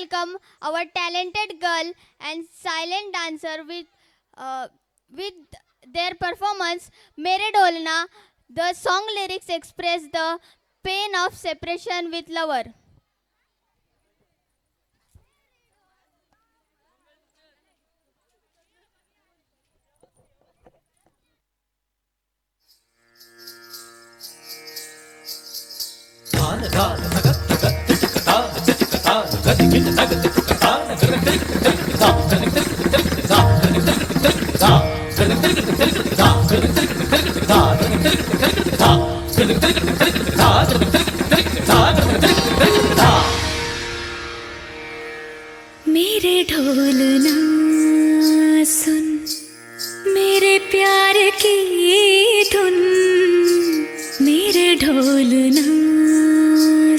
welcome our talented girl and silent dancer with their performance Mere Dolna. The song lyrics express the pain of separation with lover. मेरे ढोलना सुन, मेरे प्यार की धुन, मेरे ढोलना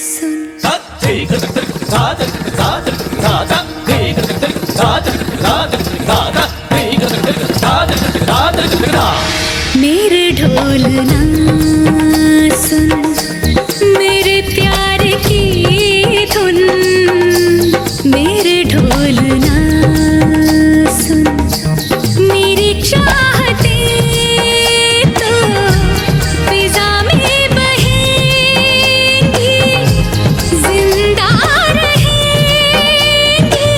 सुन। मेरे ढोलना सुन, मेरे प्यार की धुन, मेरे ढोलना सुन। मेरी चाहते तो फिजा में बहेंगी, जिंदा रहेंगी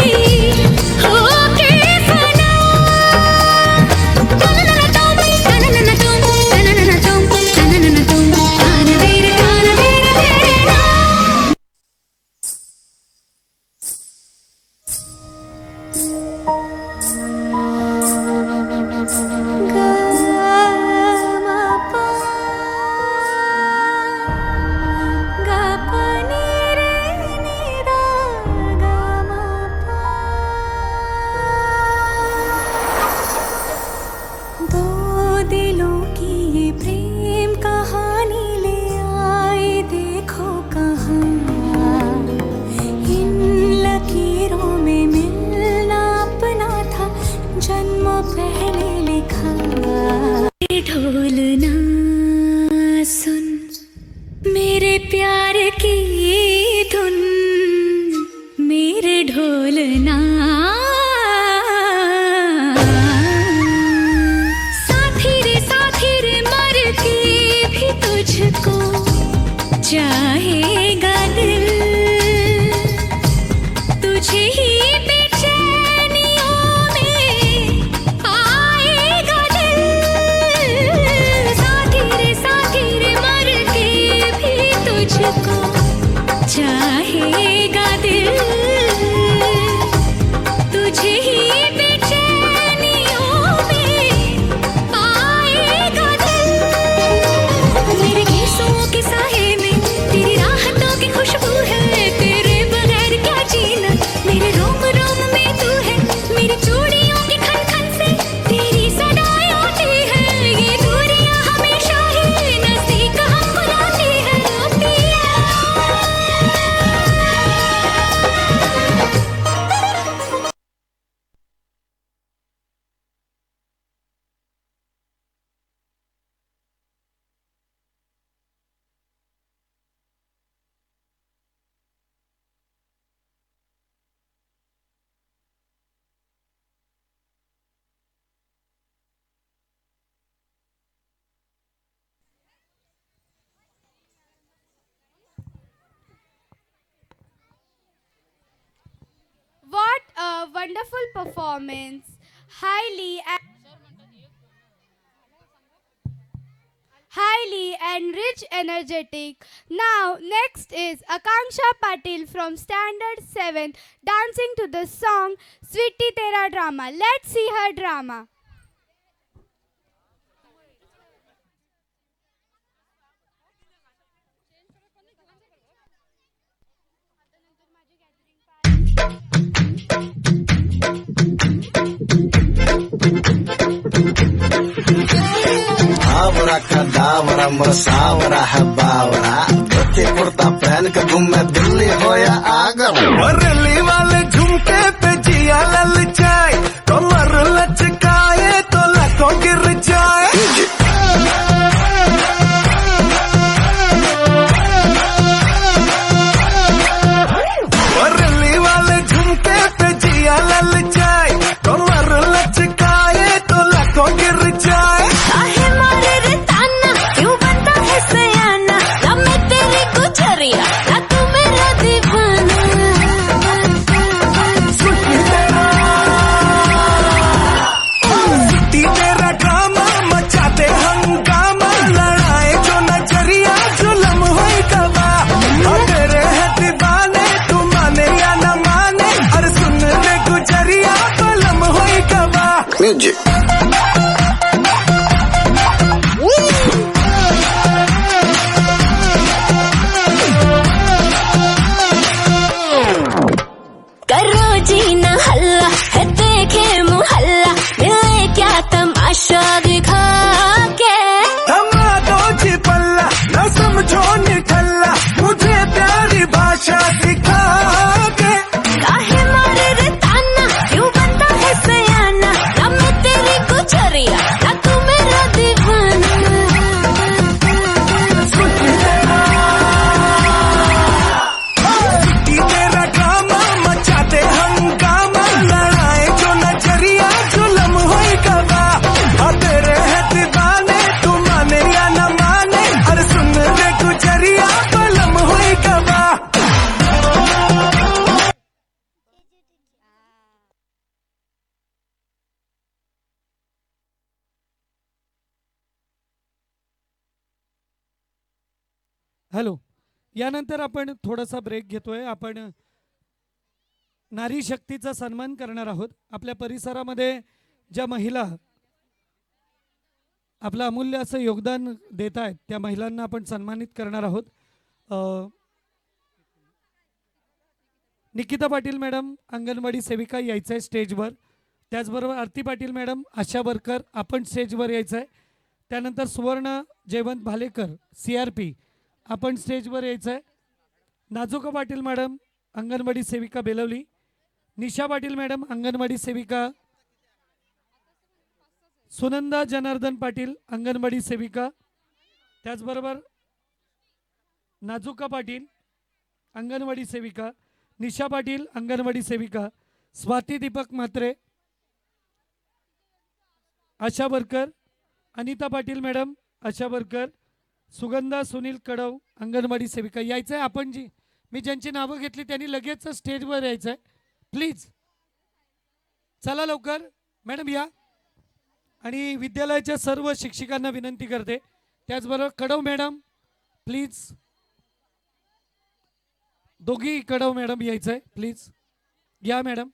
होके फना। तननन तुम, तननन तुम, तननन तुम, तननन तुम, तान तेरे ना। दो दिलों की ये प्रेम कहानी ले आए देखो कहाँ। इन लकीरों में मिलना अपना था, जन्मों पहले लिखा। ढोलना सुन, मेरे प्यार की धुन, मेरे ढोलना। साथी रे मर के भी तुझको चाहेगा दिल, तुझे ही बेचैनियों में आएगा दिल। साथी रे मर के भी तुझको चाहेगा दिल, तुझे ही बेचैनियों में आएगा दिल। मेरे गीतों के साए में तेरी राहतों की खुशबू है, तेरे बगैर क्या जीना। मेरे रोम रोम में तू है, मेरी चूड़ियों की खन खन से तेरी सदाएं आती है। ये दूरियां हमेशा ही नजदीक हम बुलाती है। What a wonderful performance! Highly and rich energetic. Now next is Akanksha Patil from Standard 7 dancing to the song Sweetie Tera Drama. Let's see her drama. आवरा का दावरा मसावरा है बावरा, धोती कुर्ता पहन के घूमे दिल्ली हो या आगरा। बरेली वाले झुमके पे जिया ललचाए, कमर लचकाए तो लखों गिर जाए। बरेली वाले झुमके music. करो जीना हल्ला है देखे मुहल्ला मिले क्या तमाशा दिखा के थमा दो जी पल्ला न समझो निठल्ला मुझे प्यारी भाषा सिखा के काहे मारे रे ताना क्यों बनता है सयाना ना मैं तेरी गुजरिया ना तू मेरा दीवाना तेरा ड्रामा मचाते हंगामा लड़ाए जो नजरिया जुलम होई गवा तेरे है दीवाने तू माने या न माने अरे सुन रे गुजरिया बलम होई गवा हॅलो. यानंतर आपण थोडासा ब्रेक घेतोय. आपण नारी शक्तीचा सन्मान करणार आहोत. आपल्या परिसरामध्ये ज्या महिला आपलं अमूल्य असं योगदान देत आहेत त्या महिलांना आपण सन्मानित करणार आहोत. निकिता पाटील मॅडम अंगणवाडी सेविका यायचं आहे स्टेजवर. त्याचबरोबर आरती पाटील मॅडम आशा वर्कर आपण स्टेजवर यायचं आहे. त्यानंतर सुवर्ण जयवंत भालेकर CRP आपण स्टेजवर यायचं आहे. नाजुका पाटील मॅडम अंगणवाडी सेविका बेलवली. निशा पाटील मॅडम अंगणवाडी सेविका. सुनंदा जनार्दन पाटील अंगणवाडी सेविका. त्याचबरोबर नाजुका पाटील अंगणवाडी सेविका. निशा पाटील अंगणवाडी सेविका. स्वाती दीपक म्हात्रे आशा वर्कर. अनिता पाटील मॅडम आशा वर्कर. सुगंधा सुनील कडव अंगणवाडी सेविका यायचं आहे. आपण जी मी ज्यांची नावं घेतली त्यांनी लगेच स्टेजवर यायचं आहे प्लीज. चला लवकर मॅडम या. आणि विद्यालयाच्या सर्व शिक्षकांना विनंती करते. त्याचबरोबर कडव मॅडम प्लीज. दोघी कडव मॅडम यायचं आहे प्लीज. या मॅडम.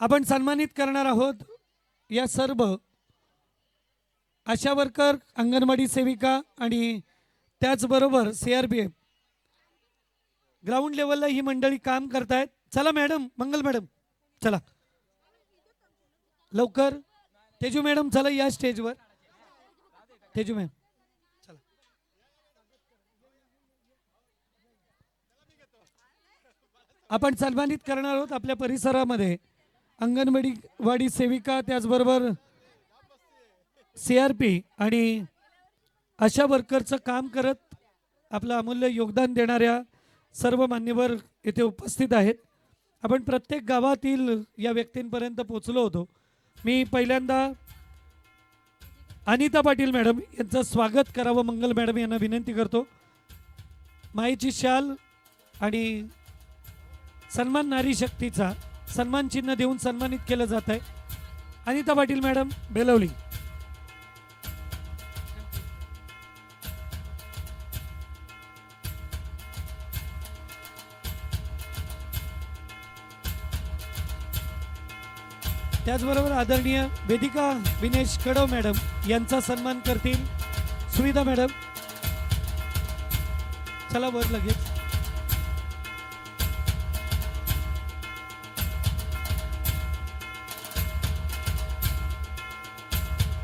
आपण सन्मानित करणार आहोत या सर्व आशा वर्कर अंगणवाडी सेविका आणि त्याचबरोबर CRPF ग्राउंड लेवलला ही मंडळी काम करतायत. चला मॅडम मंगल मॅडम चला लवकर. तेजू मॅडम चला या स्टेजवर. तेजू मॅम चला. आपण सन्मानित करणार आहोत आपल्या परिसरामध्ये अंगणवाडी सेविका त्याचबरोबर CRP आणि अशा वर्करचं काम करत आपलं अमूल्य योगदान देणाऱ्या सर्व मान्यवर येथे उपस्थित आहेत. आपण प्रत्येक गावातील या व्यक्तींपर्यंत पोहोचलो होतो. मी पहिल्यांदा अनिता पाटील मॅडम यांचं स्वागत करावं मंगल मॅडम यांना विनंती करतो. माईची शाल आणि सन्मान नारी शक्तीचा सन्मान चिन्ह देऊन सन्मानित केलं जात आहे. अनिता पाटील मॅडम बेलवली. त्याचबरोबर आदरणीय वेदिका विनेश कडव मॅडम यांचा सन्मान करतील सुविधा मॅडम. चला वर लगेच.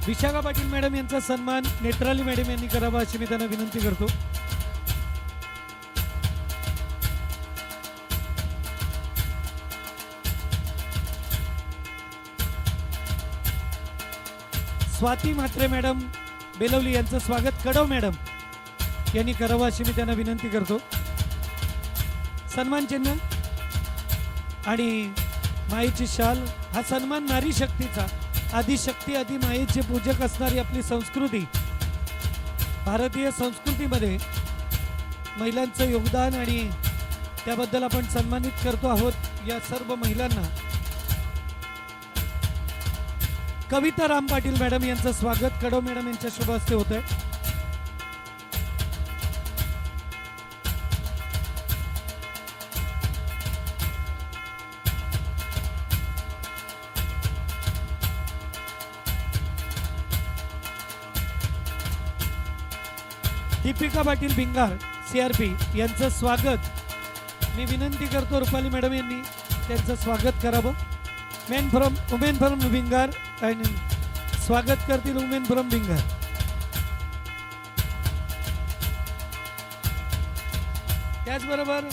विशाखा पाटील मॅडम यांचा सन्मान नेत्राली मॅडम यांनी करावा अशी मी त्यांना विनंती करतो. स्वाती म्हात्रे मॅडम बेलवली यांचं स्वागत कडव मॅडम यांनी करावं अशी मी त्यांना विनंती करतो. सन्मान चिन्ह आणि माईची शाल हा सन्मान नारी शक्तीचा. आदिशक्ती आदि मायेचे पूजक असणारी आपली संस्कृती, भारतीय संस्कृतीमध्ये महिलांचं योगदान आणि त्याबद्दल आपण सन्मानित करतो आहोत या सर्व महिलांना. कविता राम पाटील मॅडम यांचं स्वागत कडव मॅडम यांच्या शुभ हस्ते होत आहे. दीपिका पाटील भिंगार CRP यांचं स्वागत मी विनंती करतो रुपाली मॅडम यांनी त्यांचं स्वागत करावं. वुमेन फ्रॉम भिंगार आणि स्वागत करतील वुमेन फ्रॉम भिंगार. त्याचबरोबर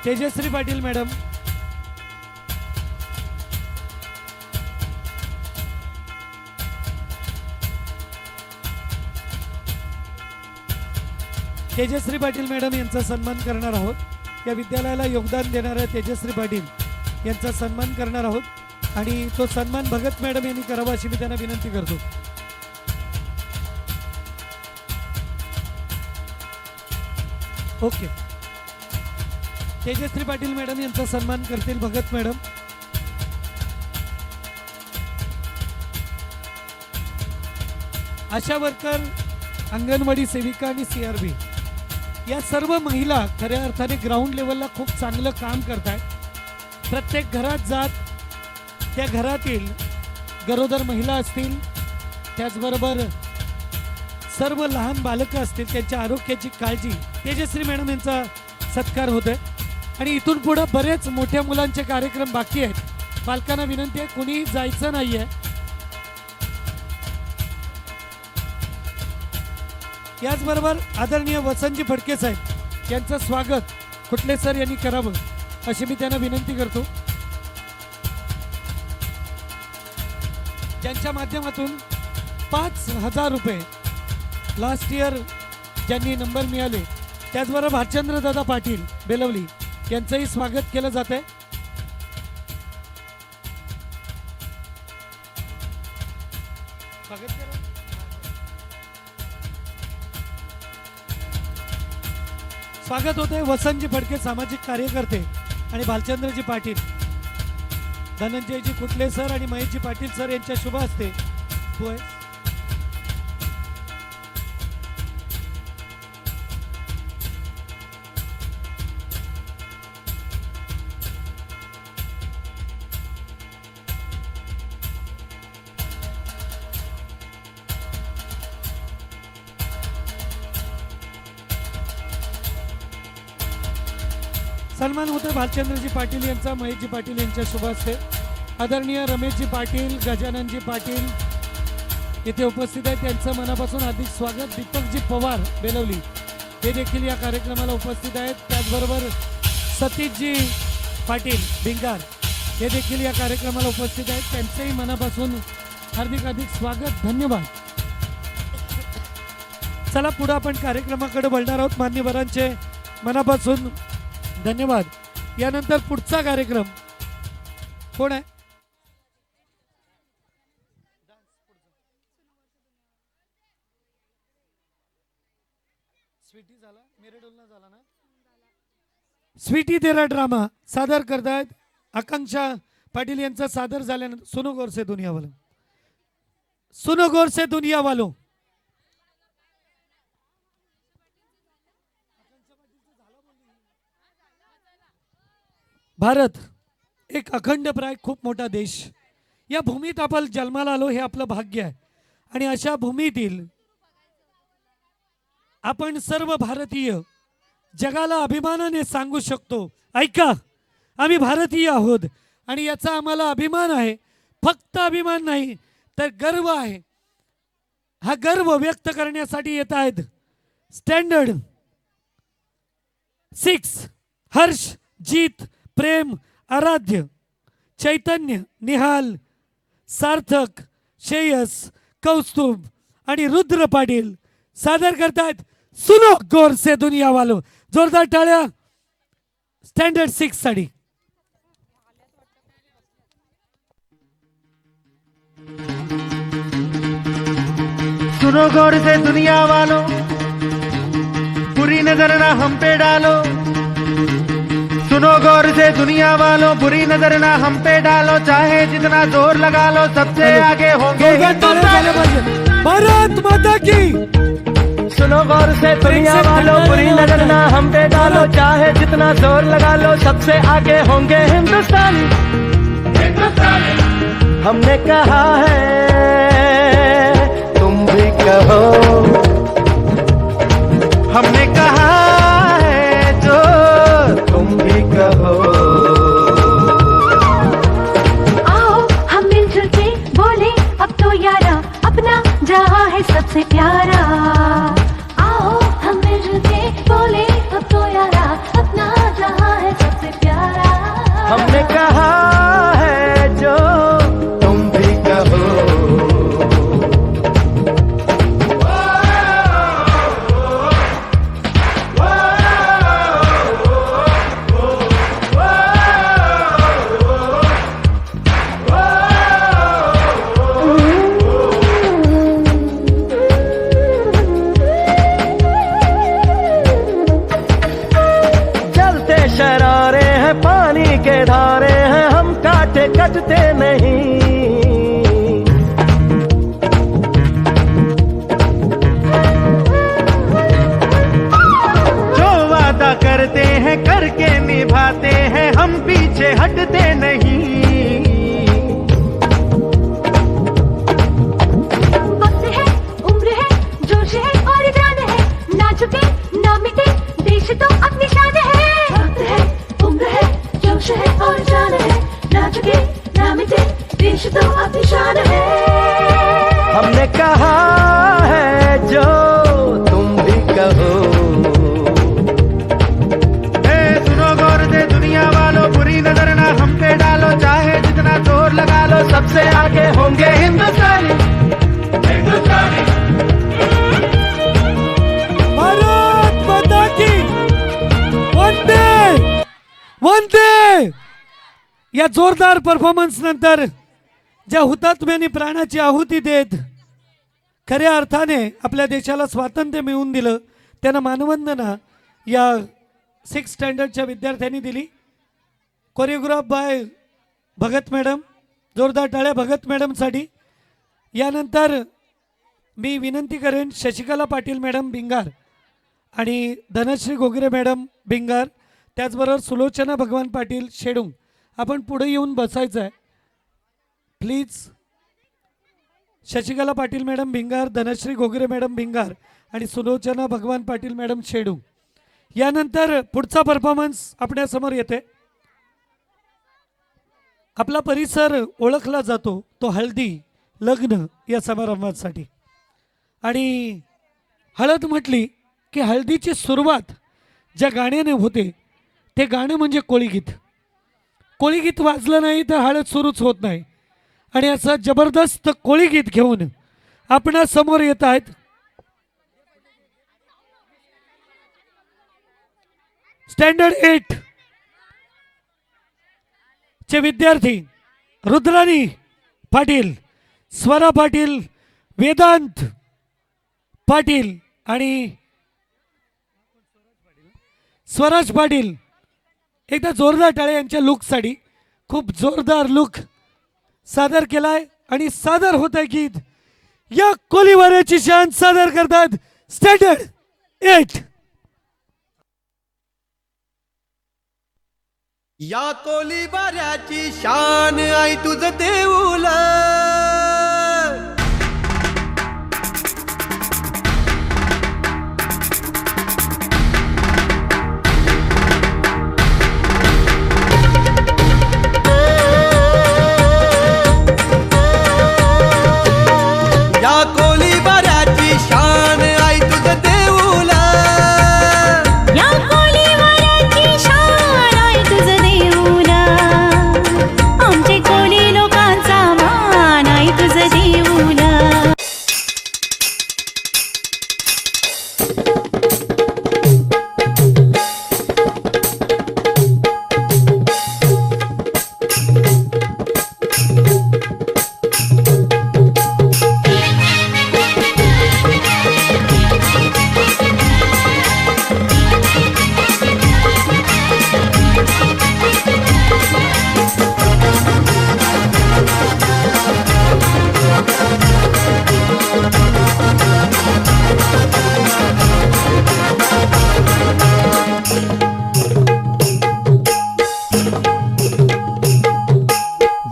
तेजश्री पाटील मॅडम, तेजश्री पाटील मॅडम यांचा सन्मान करणार आहोत. या विद्यालयाला योगदान देणाऱ्या तेजश्री पाटील यांचा सन्मान करणार आहोत आणि तो सन्मान भगत मॅडम यांनी करावा अशी मी त्यांना विनंती करतो. ओके, तेजश्री पाटील मॅडम यांचा सन्मान करतील भगत मॅडम. आशा वर्कर, अंगणवाडी सेविका आणि CRB या सर्व महिला खऱ्या अर्थाने ग्राउंड लेवलला खूप चांगलं काम करतायत. प्रत्येक घरात जात त्या घरातील गरोदर महिला असतील, त्याचबरोबर सर्व लहान बालकं असतील, त्यांच्या आरोग्याची काळजी तेजश्री मॅडम यांचा सत्कार होत आहे. आणि इथून पुढे बरेच मोठ्या मुलांचे कार्यक्रम बाकी आहेत. पालकांना विनंती आहे कोणीही जायचं नाहीये. याचबरोबर आदरणीय वसंतजी फडके साहेब यांचं स्वागत कुठले सर यांनी करावं अशी मी त्यांना विनंती करतो. ज्यांच्या माध्यमातून 5,000 रुपये लास्ट इयर ज्यांनी नंबर मिळाले, त्याचबरोबर भालचंद्र दादा पाटील बेलवली यांचंही स्वागत केलं जात आहे. स्वागत होते वसंतजी फडके सामाजिक कार्यकर्ते आणि भालचंद्रजी पाटील, धनंजयजी कुटले सर आणि महेशजी पाटील सर यांच्या शुभ हस्ते सन्मान होते भालचंद्रजी पाटील यांचा, महेशजी पाटील यांच्या शुभ हस्ते. आदरणीय रमेशजी पाटील, गजाननजी पाटील येथे उपस्थित आहेत, त्यांचं मनापासून हार्दिक स्वागत. दीपकजी पवार बेलवली हे देखील या कार्यक्रमाला उपस्थित आहेत. त्याचबरोबर सतीशजी पाटील भिंगार हे देखील या कार्यक्रमाला उपस्थित आहेत, त्यांचंही मनापासून हार्दिक हार्दिक स्वागत, धन्यवाद. चला पुढे आपण कार्यक्रमाकडे वळणार आहोत. मान्यवरांचे मनापासून धन्यवाद. यानंतर पुढचा कार्यक्रम कोण आहे? स्वीटी तेरा ड्रामा सादर करतायत आकांक्षा पाटील यांचा सादर झाल्यानंतर सुनो गौर से दुनिया वालों, सुनो गौर से दुनिया वालों. भारत एक अखंडप्राय खूप मोठा देश. या भूमीत आपण जन्माला आलो हे आपलं भाग्य आहे आणि अशा भूमीतील आपण सर्व भारतीय जगाला अभिमानाने सांगू शकतो, ऐका आम्ही भारतीय आहोत आणि याचा आम्हाला अभिमान आहे. फक्त अभिमान नाही तर गर्व आहे. हा गर्व व्यक्त करण्यासाठी येत आहेत स्टँडर्ड 6 हर्ष, जीत, प्रेम, आराध्य, चैतन्य, निहाल, सार्थक, श्रेयस, कौस्तुभ आणि रुद्र पाटील सादर करतात सुनो गौर से दुनिया वालों. जोरदार टाळ्या स्टँडर्ड 6 साठी. सुनो गौर से दुनिया वालों, बुरी नजर ना हम पे डालो. सुनो गौर से दुनिया वालों, बुरी नजर ना हम पे डालो. चाहे जितना जोर लगा लो सबसे आगे होंगे भारत माता की. सुनो गौर से दुनिया वालों, बुरी नजर ना हम पे डालो. चाहे जितना जोर लगा लो सबसे आगे होंगे हिंदुस्तान. हमने कहा है तुम भी कहो, हमने कहा है जो तुम भी कहो। आओ हम मिलजुल के बोले अब तो यारा, अपना जहां है सबसे प्यारा। आओ हम मिलजुल के बोले अब तो यारा, अपना जहां है सबसे प्यारा। हमने कहा है जो तुम भी कहो। जलते शरारे हैं पानी के धारे हैं, हम काटे कटते नहीं। जो वादा करते हैं करके निभाते हैं, हम पीछे हटते नहीं। वक्त है, उम्र है, जोश है और जान है, ना झुके ना मिटे देश तो अपनी शान है। वक्त है, उम्र है, जोश है और जान है, ना झुके ना मिटे देश तो अपनी शान है। हमने कहा है जो तुम भी कहो। ए सुनो गौर से दुनिया वालों, बुरी नजर ना हम पे डालो, चाहे जितना जोर लगा लो, सबसे आगे होंगे हिंदुस्तानी। भारत माता की वंदे वंदे। या जोरदार परफॉर्मन्स नंतर ज्या हुतात्म्यांनी प्राणाची आहुती देत खऱ्या अर्थाने आपल्या देशाला स्वातंत्र्य मिळवून दिलं, त्यांना मानवंदना या 6th स्टँडर्डच्या विद्यार्थ्यांनी दिली। Choreograph by Bhagat madam. जोरदार टाळ्या भगत मॅडमसाठी। यानंतर मी विनंती करेन शशिकला पाटील मॅडम भिंगार आणि धनश्री घोगरे मॅडम भिंगार, त्याचबरोबर सुलोचना भगवान पाटील शेडूंग, आपण पुढे येऊन बसायचं आहे please. Shashikala Patil madam Bhingar, Dhanashree Ghogare madam Bhingar आणि सुलोचना भगवान पाटील मॅडम शेडूंग। यानंतर पुढचा परफॉर्मन्स आपल्यासमोर येते। आपला परिसर ओळखला जातो तो हळदी लग्न या समारंभासाठी, आणि हळद म्हटली की हळदीची सुरुवात ज्या गाण्याने होते ते गाणं म्हणजे कोळीगीत। कोळीगीत वाजलं नाही तर हळद सुरूच होत नाही, आणि असं जबरदस्त कोळीगीत घेऊन आपणा समोर येत आहेत स्टँडर्ड 8 चे विद्यार्थी रुद्राणी पाटील, स्वरा पाटील, वेदांत पाटील आणि स्वराज पाटील। एकदा जोरदार टाळे यांच्या लुकसाठी। खूप जोरदार लुक सादर केलाय आणि सादर होत आहे गीत। या कोलीवाऱ्याची शान सादर करतात स्टँडर्ड 8। या कोलीवाऱ्याची शान आई तुझं देऊल, या कोलीवाऱ्याची शान आई तुझं देऊल, या कोळीवाऱ्याची शान आहे तुझं देऊला, आमचे कोळी लोकांचा मान आहे तुझं देऊला।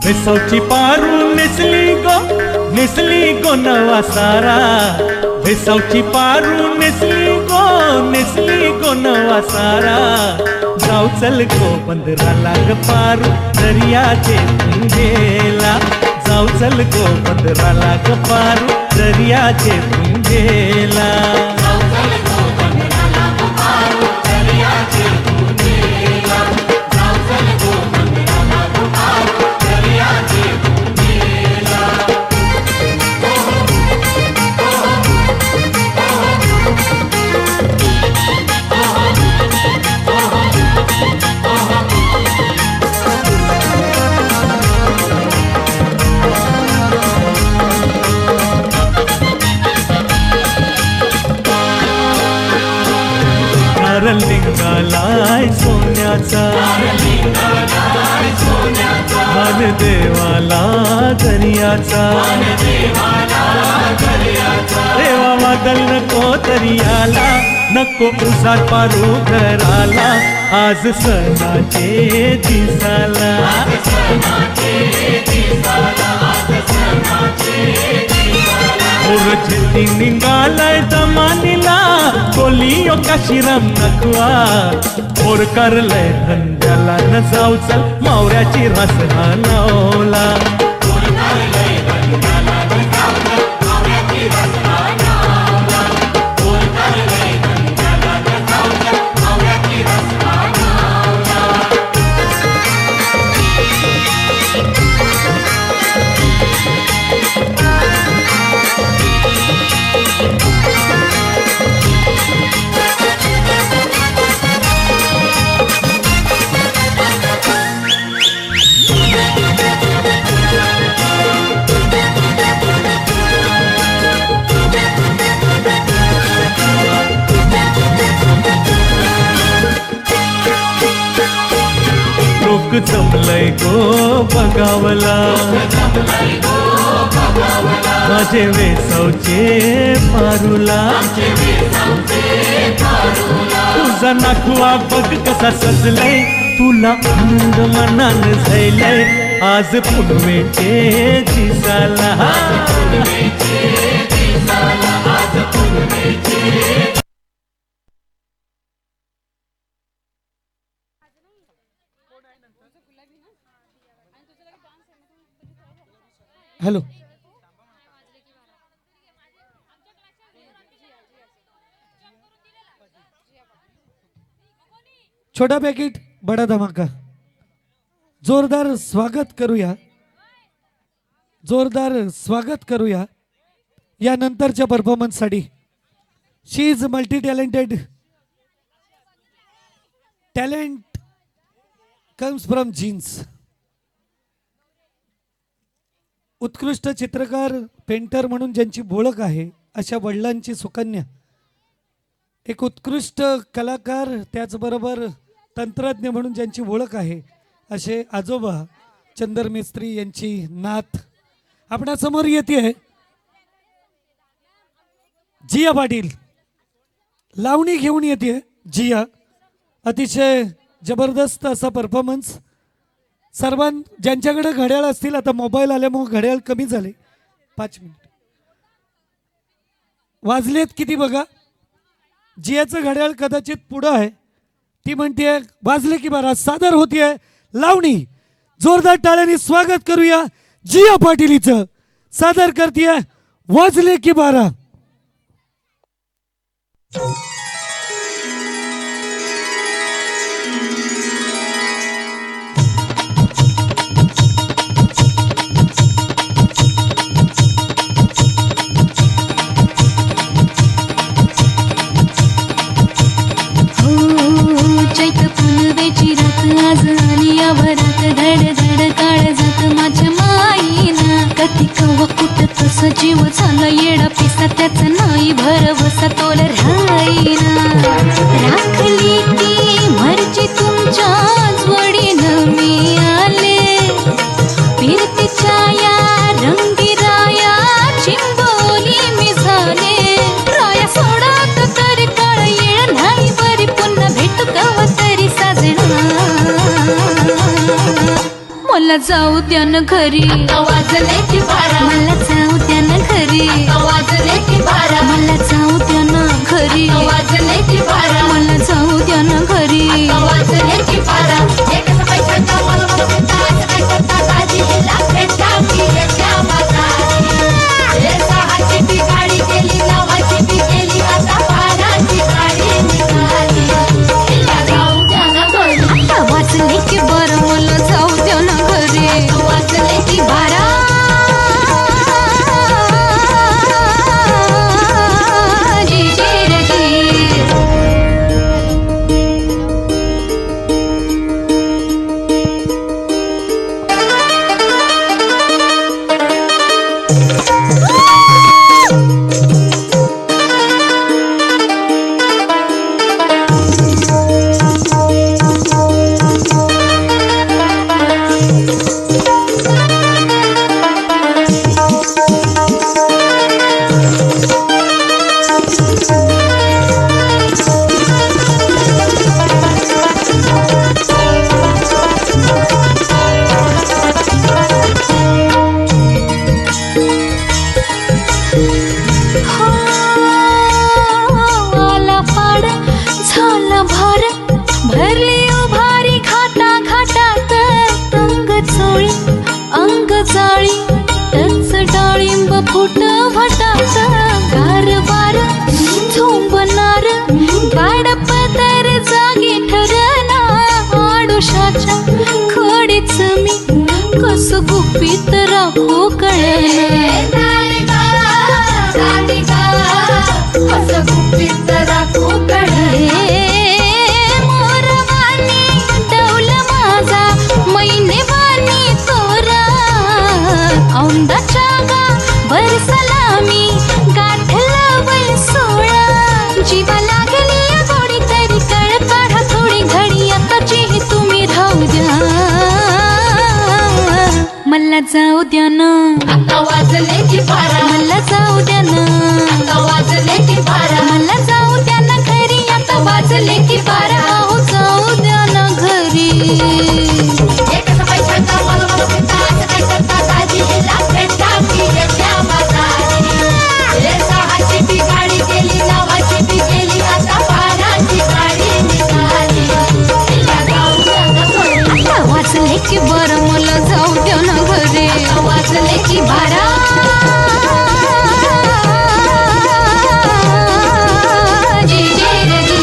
भेसवची पारू नेसली गो नवा सारा, भेसवची पारू नेसली गो नेसली गोनवा सारा जाऊ चल गो बंदराला ग पारू दर्याचे पुंजेला जाऊ चल गो बंदराला ग पारू दर्याचे पुंजेला लिंगालाय सोन्याचा मान देवाला दर्याचा देवा वादल नको दर्याला नको उसात पारू घराला आज सणाचे दिसाला उरझती निघालाय दमानीला बोलियो काशीराम नकवा और करलय धंद्याला न जाऊ चल मावऱ्याची रास लावला लोक जमलय गो बगावला माझे वेसवचे पारूला तुझा नाखवा बघ कसा सजलय तुला आनंद मनान झैलय आज पुनवेचे दिसाला हॅलो छोटा पॅकेट बडा धमाका जोरदार स्वागत करूया या नंतरच्या परफॉर्मन्ससाठी she is multi talented talent comes from genes उत्कृष्ट चित्रकार पेंटर म्हणून ज्यांची ओळख आहे अशा वडिलांची सुकन्या एक उत्कृष्ट कलाकार त्याचबरोबर तंत्रज्ञ म्हणून ज्यांची ओळख आहे असे आजोबा चंदर मिस्त्री यांची नात आपणासमोर येते जिया पाटील लावणी घेऊन येते जिया अतिशय जबरदस्त असा परफॉर्मन्स ज्यांच्याकडे घड्याळ असतील आता मोबाईल आल्यामुळे घड्याळ कमी झाले 5 मिनिट वाजलेत किती बघा जियाचं घड्याळ कदाचित पुढं आहे ती म्हणते वाजले की 12 सादर होतीये लावणी जोरदार टाळ्यांनी स्वागत करूया जिया पाटीलीचं सादर करतीये वाजले की 12 आज आली या भरात धड धड काळ जात माझ्या माईना कधी कवा कुठं तसं जीव झाला येडा पिसा त्याचं नाही भरवसा तोल राहीना राखली ती मर्जी तुमच्या जोडीनं मी आले फिरतीच्या या रंगीराया चिंबोली मी झाले राया सोडात तर काळ येळ नाही बरी पुन्हा भेटू कवा तरी साजना मला जाऊ द्या न घरी वाजले की 12 मला जाऊ द्या न घरी वाजले की 12 मला जाऊ द्या न घरी वाजले मला जाऊ द्या ना घरी. आता वाचले की बरं, मला जाऊ द्या ना घरी. वाचले की बारा जी जी रे जी. आला पाड झाला भार, भरली उभारी घाटा घाटात. अंग चाळी टच डाळिंब फुट भटात. गार बार झोंबणार गाड पदर जागी ठरना. आडुशाच्या खोडीच मी कस गुपित राखू कळना. मोरवानी डौल माझा मैनेवानी तोरा. औंदाच्या गावर सलामी गाठला वय 16. जीवा लागली गोडी तरी कळ काढा थोडी घडी. आताची तुम्ही राहू द्या, मला जाऊ द्या ना. मला जाऊ द्या ना. मला जाऊ द्या ना घरी. आता वाजले की 12. अहो जाऊ द्या ना घरी. आता वाजले की 12. मला जाऊ द्या ना घरी. वाजले की 12 जी जी रे जी.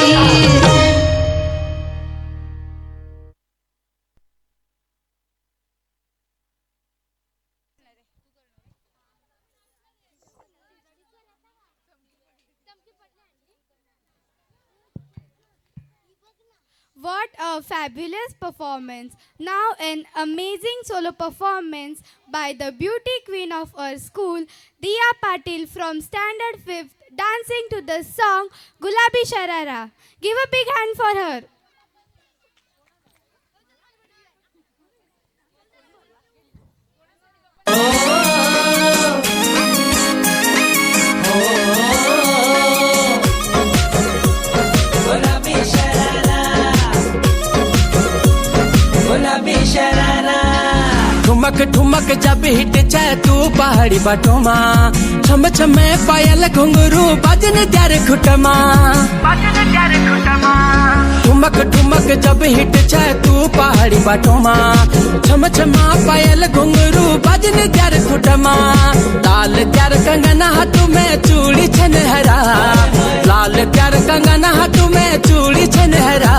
What a fabulous performance! Now an amazing solo performance by the beauty queen of our school, Diya Patil from Standard 5th, dancing to the song Gulabi Sharara. Give a big hand for her. ठुमक ठुमक जब hit जाए तू पहाड़ी बाटोमा. छम छमे पायल घुंघरू बजन त्यार खुटमा. ठुमक ठुमक जब हिट जाए तू पहाड़ी बाटोमा. छम छमा पायल घुंघरू बजन त्यार खुटमा. लाल त्यार कंगना हाथ में चूड़ी छनहरा. लाल त्यार कंगना हाथ में चूड़ी छनहरा.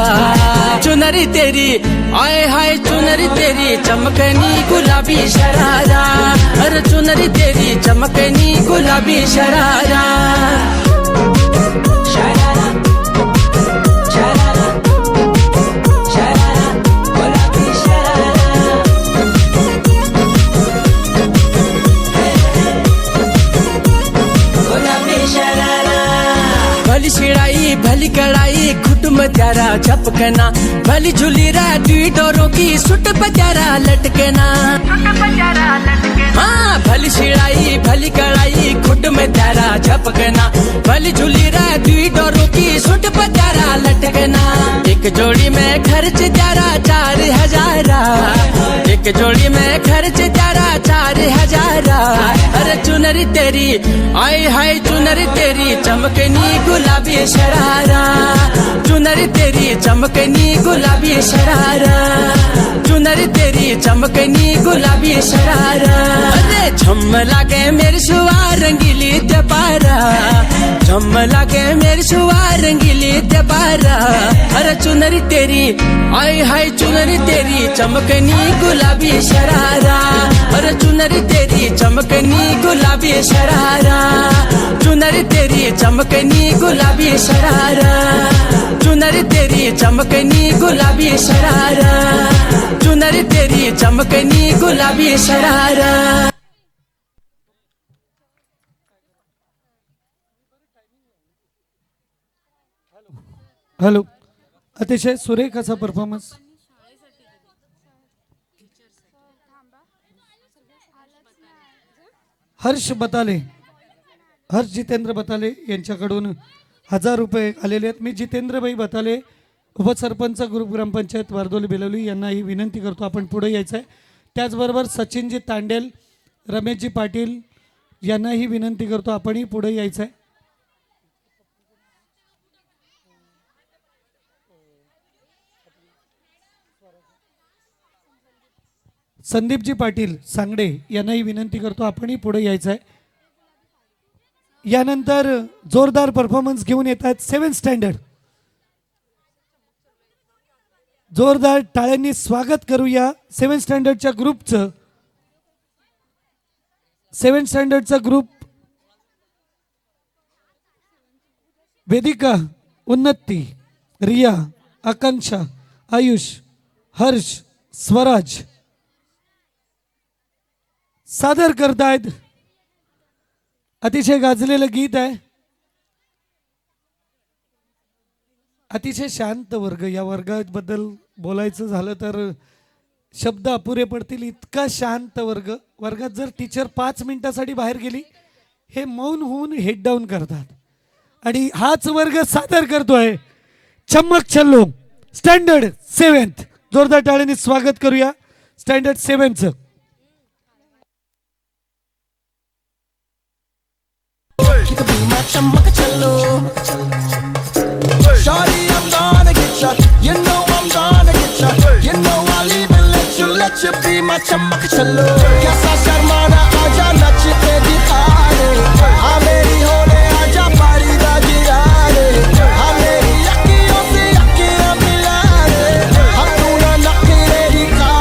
चुनरी तेरी आए हाय चुनरी तेरी चमकनी गुलाबी शरारा. अरे चुनरी तेरी चमकनी गुलाबी शरारा. शरारा शरारा शरारा गुलाबी शरारा. गुलाबी शरारा. भली शिड़ाई भली कड़ाई खुटम त्यारा झपकना. भली झूली राती डोरों की सुट पचारा लटकना. हाँ भली शिड़ाई भली कड़ाई खुट में त्यारा झपकना. भली झूली राती डोरों की सुट पचारा लटकना. एक जोड़ी में खर्च त्यारा 4000. एक जोड़ी में खर्च त्यारा का 4000 अरे चुनरी तेरी आय हाय चुनरी तेरी चमकनी गुलाबी शरारा चुनरी तेरी चमकनी गुलाबी शरारा चुनरी तेरी चमकनी गुलाबी शरारा अरे झम लागे मेरी शुआ रंगीली दपारा झम लागे मेरी शुआ रंगीली दपारा अरे चुनरी तेरी आय हाय चुनरी तेरी चमकनी गुलाबी शरारा अरे चुनरी तेरी चमकनी गुलाबी शरारा चुनरी तेरी चमकनी गुलाबी शरारा चुनरी तेरी चमकनी गुलाबी शरारा चुनरी तेरी चमकनी गुलाबी शरारा हॅलो अतिशय सुरेख असा परफॉर्मन्स हर्ष बताले हर्ष जितेंद्र बताले यांच्याकडून 1000 रुपये आलेले आहेत. मी जितेंद्रभाई बताले उपसरपंच ग्रुप ग्रामपंचायत वारदोली बेलवली यांना ही विनंती करतो आपण पुढे यायचं आहे. त्याचबरोबर सचिनजी तांडेल रमेशजी पाटील यांनाही विनंती करतो आपणही पुढे यायचं आहे. संदीपजी पाटील सांगडे यांनाही विनंती करतो आपणही पुढे यायचं आहे. यानंतर जोरदार परफॉर्मन्स घेऊन येत आहेत 7th स्टँडर्ड. जोरदार टाळ्यांनी स्वागत करूया 7th स्टँडर्डच्या ग्रुपचं. 7th स्टँडर्डचा ग्रुप वेदिका, उन्नती, रिया, आकांक्षा, आयुष, हर्ष, स्वराज सादर करतायत. अतिशय गाजलेलं गीत आहे. अतिशय शांत वर्ग. या वर्गाबद्दल बोलायचं झालं तर शब्द अपुरे पडतील. इतका शांत वर्ग. वर्गात जर टीचर 5 मिनिटासाठी बाहेर गेली हे मौन होऊन हेड डाऊन करतात. आणि हाच वर्ग सादर करतोय चम्मक छल्लो स्टँडर्ड 7th. जोरदार टाळ्यांनी स्वागत करूया standard 7th. You could be my chamaka cello. Shawty, I'm gonna get ya. You know I'm gonna get ya. You know I'll even let you be my chamaka cello. Kaisa sharmana aaja nachte dikhane. हाँ मेरी होने आजा पारी दा गिराने. हाँ मेरी अखियों से अखियाँ मिला रे. हाँ तू ना नखरे दिखा.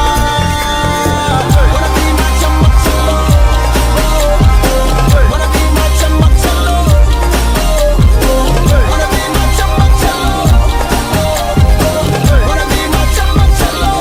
Wanna be my chamaka cello. Wanna be my chamaka cello. Wanna be my chamaka cello. Wanna be my chamaka cello.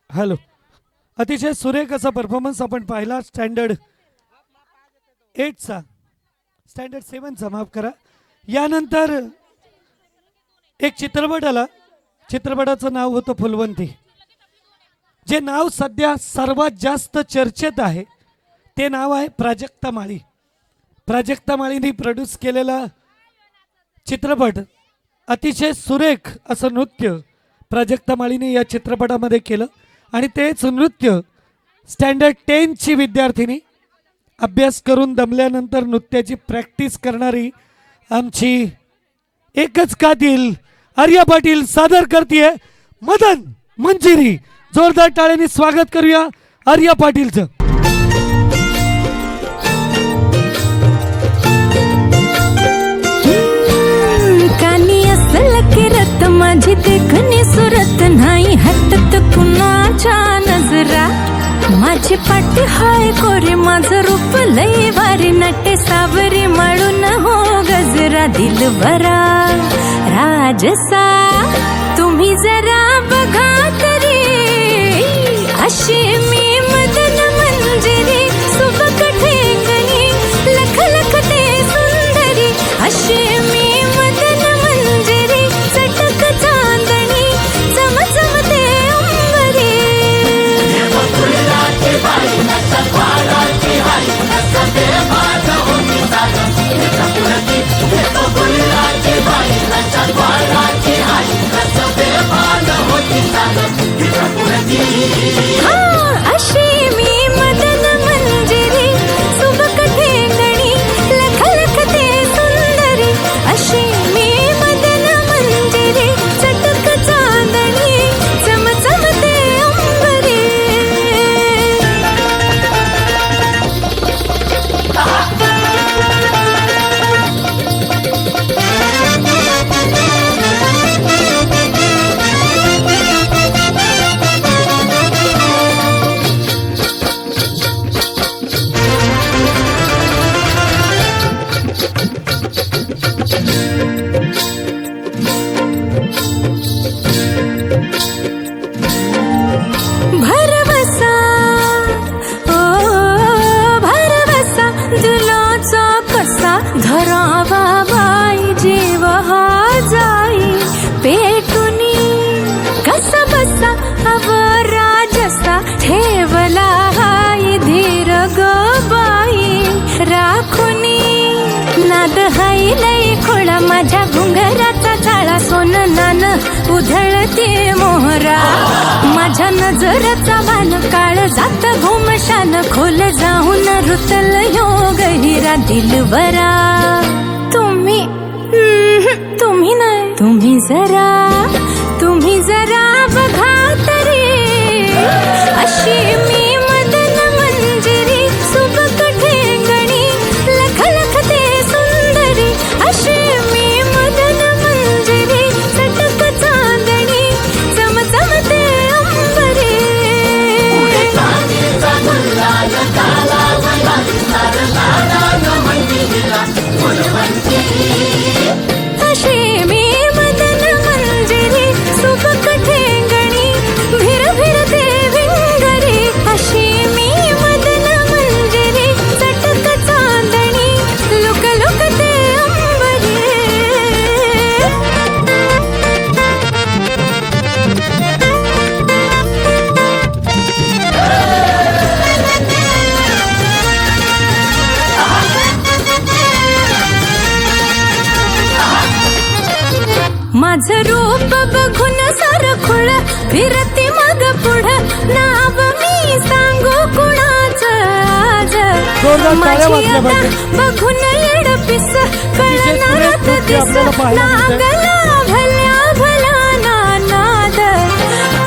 Hello. अतिशय सुरेख असा परफॉर्मन्स आपण पाहिला. स्टँडर्ड 8चा, स्टँडर्ड 7चा माफ करा. यानंतर एक चित्रपट आला. चित्रपटाचं नाव होतं फुलवंती. जे नाव सध्या सर्वात जास्त चर्चेत आहे ते नाव आहे प्राजक्ता माळी. प्राजक्ता माळीने प्रोड्यूस केलेला चित्रपट. अतिशय सुरेख असं नृत्य प्राजक्ता माळीने या चित्रपटामध्ये केलं आणि तेच नृत्य स्टँडर्ड 10ची विद्यार्थिनी, अभ्यास करून दमल्यानंतर नृत्याची प्रॅक्टिस करणारी आमची एकच कातील आर्या पाटील सादर करते मदन मंजिरी. जोरदार टाळ्यांनी स्वागत करूया आर्या पाटीलचं. कानी असल किरत माझी देखणी सुरत नाही हटत कुणाच्या नजरा. माझी पाठी हाय कोरे माझं रूप लय वारी नटे सावरी माळून हो गजरा. दिलबरा राजसा तुम्ही जरा बघा तरी अशी मी मदन मंजिरी. सुबक ठेंगणी लख लख ते सुंदरी अशी मी मदन मंजिरी. चटक चांदणी चमचमते अंबरी. अशी मी मदन मंजिरी. सुबक ठेंगणी लख लख ते सुंदरी अशी मी मदन मंजिरी. चटक चांदणी चमचमते अंबरी. भरवसा ओ भरवसा दिलाचा कसा धरावा बाई. जीव हा जाई पेटुनी कसा बसा अवरा जसा ठेवला हाय धीर ग बाई. राखुनी नाद हाय लय खोळा माझ्या घुंगराचा चाळा. सोन नान उधळते मोहरा माझ्या नजरचा वान. काळ जात घुमशान खोल जाऊन रुतल योग हिरा. दिलबरा तुम्ही तुम्ही नाही तुम्ही जरा बघा तरी अशी मी मदन मंजिरी. सुबक ठेंगणी लख लख ते सुंदरी अशी मी मदन मंजिरी. चटक चांदणी चमचमते अंबरी. अशी मी मदन मंजिरी. सुबक ठेंगणी भिर भिरते विंगरी अशी मी मदन मंजिरी. चटक चांदणी लुक लुकते अंबरी. माझं रूप बघून सरखुळ फिरती मग पुढं. नाव मी सांगू कुणाचं आज. जोरदार टाळ्या माझी वाजल्या अदा पाहिजे. बघून येडपिस अतिशय सुरेख कळणारच नृत्य दिस. आपल्याला पाहायला मिळतंय. नागला भल्या भला नाद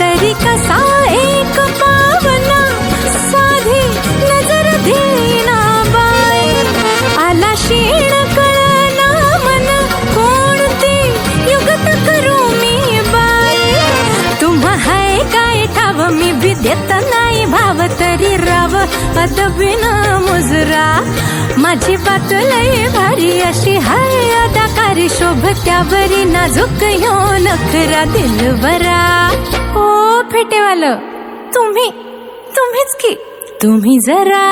तरी कसा एक पावना. साधी नजर देईना बाई. आला शीण कळना मन कोणती युगत करू मी बाई. तुम्हा हाय काय ठाव मी भी देत नाही भाव. तरी राव अदबिन मुजरा. माझी बात लय भारी अशी हाय अदाकारी. शोभत्यावरी नाजूक ह्यो नखरा. दिलबरा ओ फेटेवालं तुम्हीच की तुम्ही जरा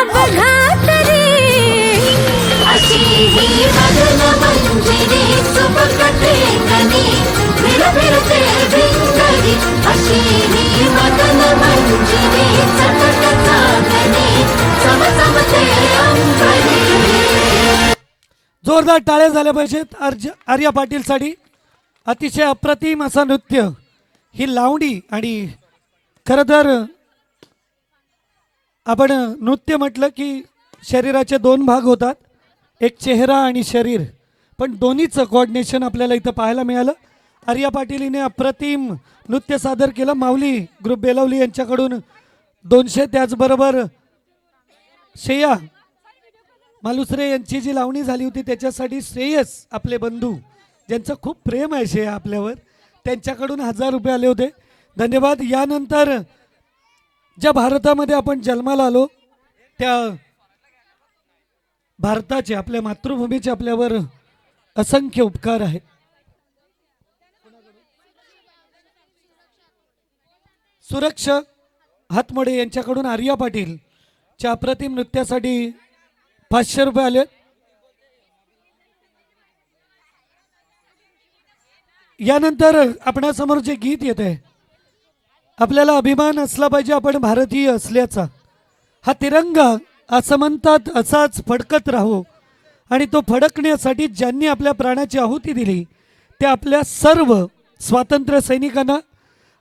बघा तरी अशी ही मदन मंजिरी सुबकते गणी फिरते भिंगरी अशी ही मदन मंजिरी चटकता गणी चमचमते अंबरी. जोरदार टाळ्या झाल्या पाहिजेत आर्या पाटीलसाठी. अतिशय अप्रतिम असं नृत्य, ही लावणी. आणि खरं तर आपण नृत्य म्हटलं की शरीराचे दोन भाग होतात, एक चेहरा आणि शरीर, पण दोन्हीचं कोऑर्डिनेशन आपल्याला इथं पाहायला मिळालं. आर्या पाटील हिने अप्रतिम नृत्य सादर केलं. माऊली ग्रुप बेलवली यांच्याकडून 200, त्याचबरोबर श्रेया मालुसरे यांची जी लावणी झाली होती त्याच्यासाठी श्रेयस आपले बंधू, ज्यांचं खूप प्रेम आहे श्रेया आपल्यावर, त्यांच्याकडून 1000 रुपये आले होते. धन्यवाद. यानंतर ज्या भारतामध्ये आपण जन्माला आलो त्या भारताचे, आपल्या मातृभूमीचे आपल्यावर असंख्य उपकार आहेत. सुरक्षा हातमोडे यांच्याकडून आर्या पाटील च्या अप्रतिम नृत्यासाठी 500 रुपये आले. यानंतर आपणासमोर जे गीत येत आहे, आपल्याला अभिमान असला पाहिजे आपण भारतीय असल्याचा. हा तिरंगा असं म्हणतात असाच फडकत राहो, आणि तो फडकण्यासाठी ज्यांनी आपल्या प्राणाची आहुती दिली ते आपल्या सर्व स्वातंत्र्य सैनिकांना,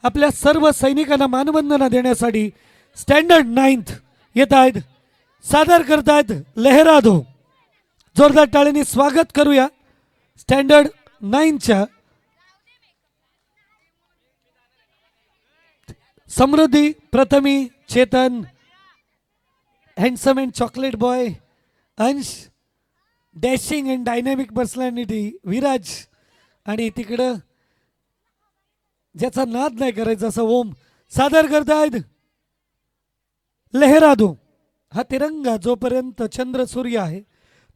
आपल्या सर्व सैनिकांना मानवंदना देण्यासाठी स्टँडर्ड 9th येत आहेत, सादर करतायत लहरा दो. जोरदार टाळ्यांनी स्वागत करूया स्टँडर्ड 9च्या Samruddhi, Prathami, Chetan, handsome and chocolate boy, Ansh, dashing and dynamic personality Viraj, आणि तिकडं ज्याचा नाद नाही करायचा असं ओम सादर करतायत लहरा दो. हा तिरंगा जोपर्यंत चंद्र सूर्य आहे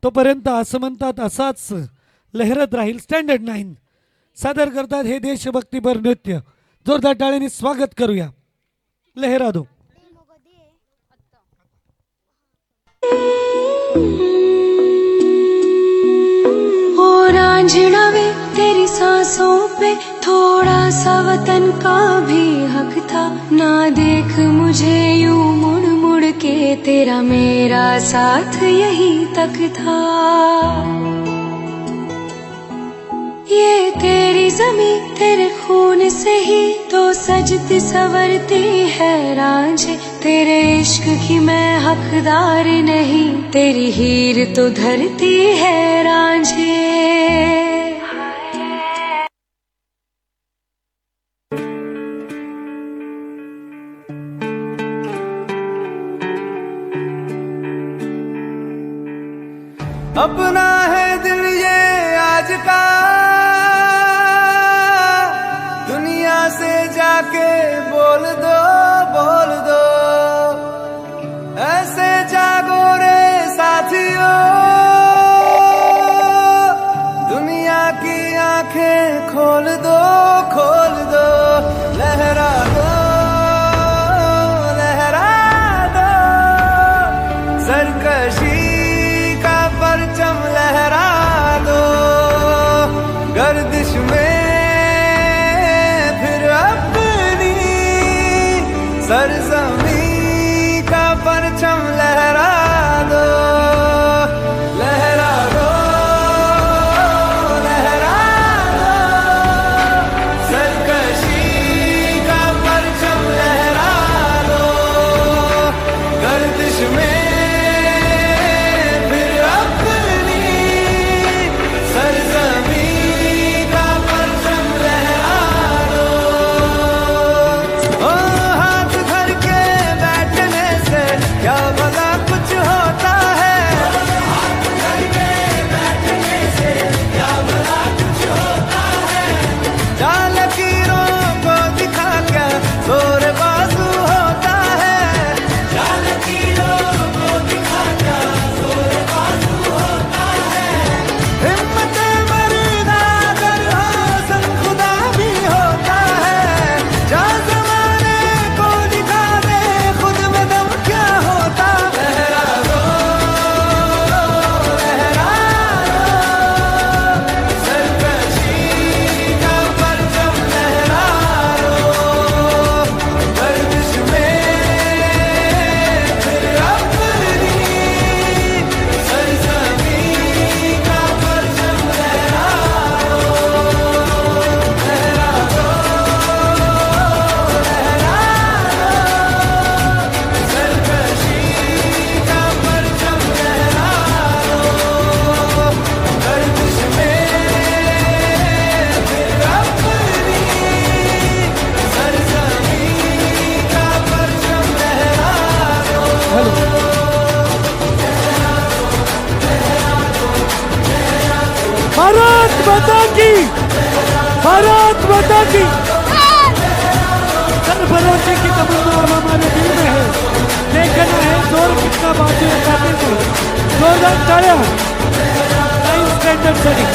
तोपर्यंत असं म्हणतात असाच लहरत राहील. स्टँडर्ड 9 सादर करतात हे देशभक्तीपर नृत्य. जोरदार टाळ्यांनी स्वागत करूया लहरा दो. ओ रांझना वे तेरी सांसों पे थोड़ा सा वतन का भी हक था. ना देख मुझे यूं मुड़ मुड़ के तेरा मेरा साथ यही तक था. ये तेरी ज़मीं तेरे खून से ही तो सजती संवरती है रांझे. तेरे इश्क की मैं हकदार नहीं, तेरी हीर तो धरती है रांझे. अपना है दिल ये आज का, दुनिया से जाके बोल दो ऐसे जागो रे साथियों, दुनिया की आंखें खोल दो लहरा दो सरकशी का परचम लहरा दो. गर्दिश में फिर अपनी सरजमी का परचम लहरा दो सर भारत माता की। सरफरोशी की तमन्ना अब हमारे दिल में है, देखना है जोर कितना बाजू है काफी को। जोरदार तालियां। 9th standard study.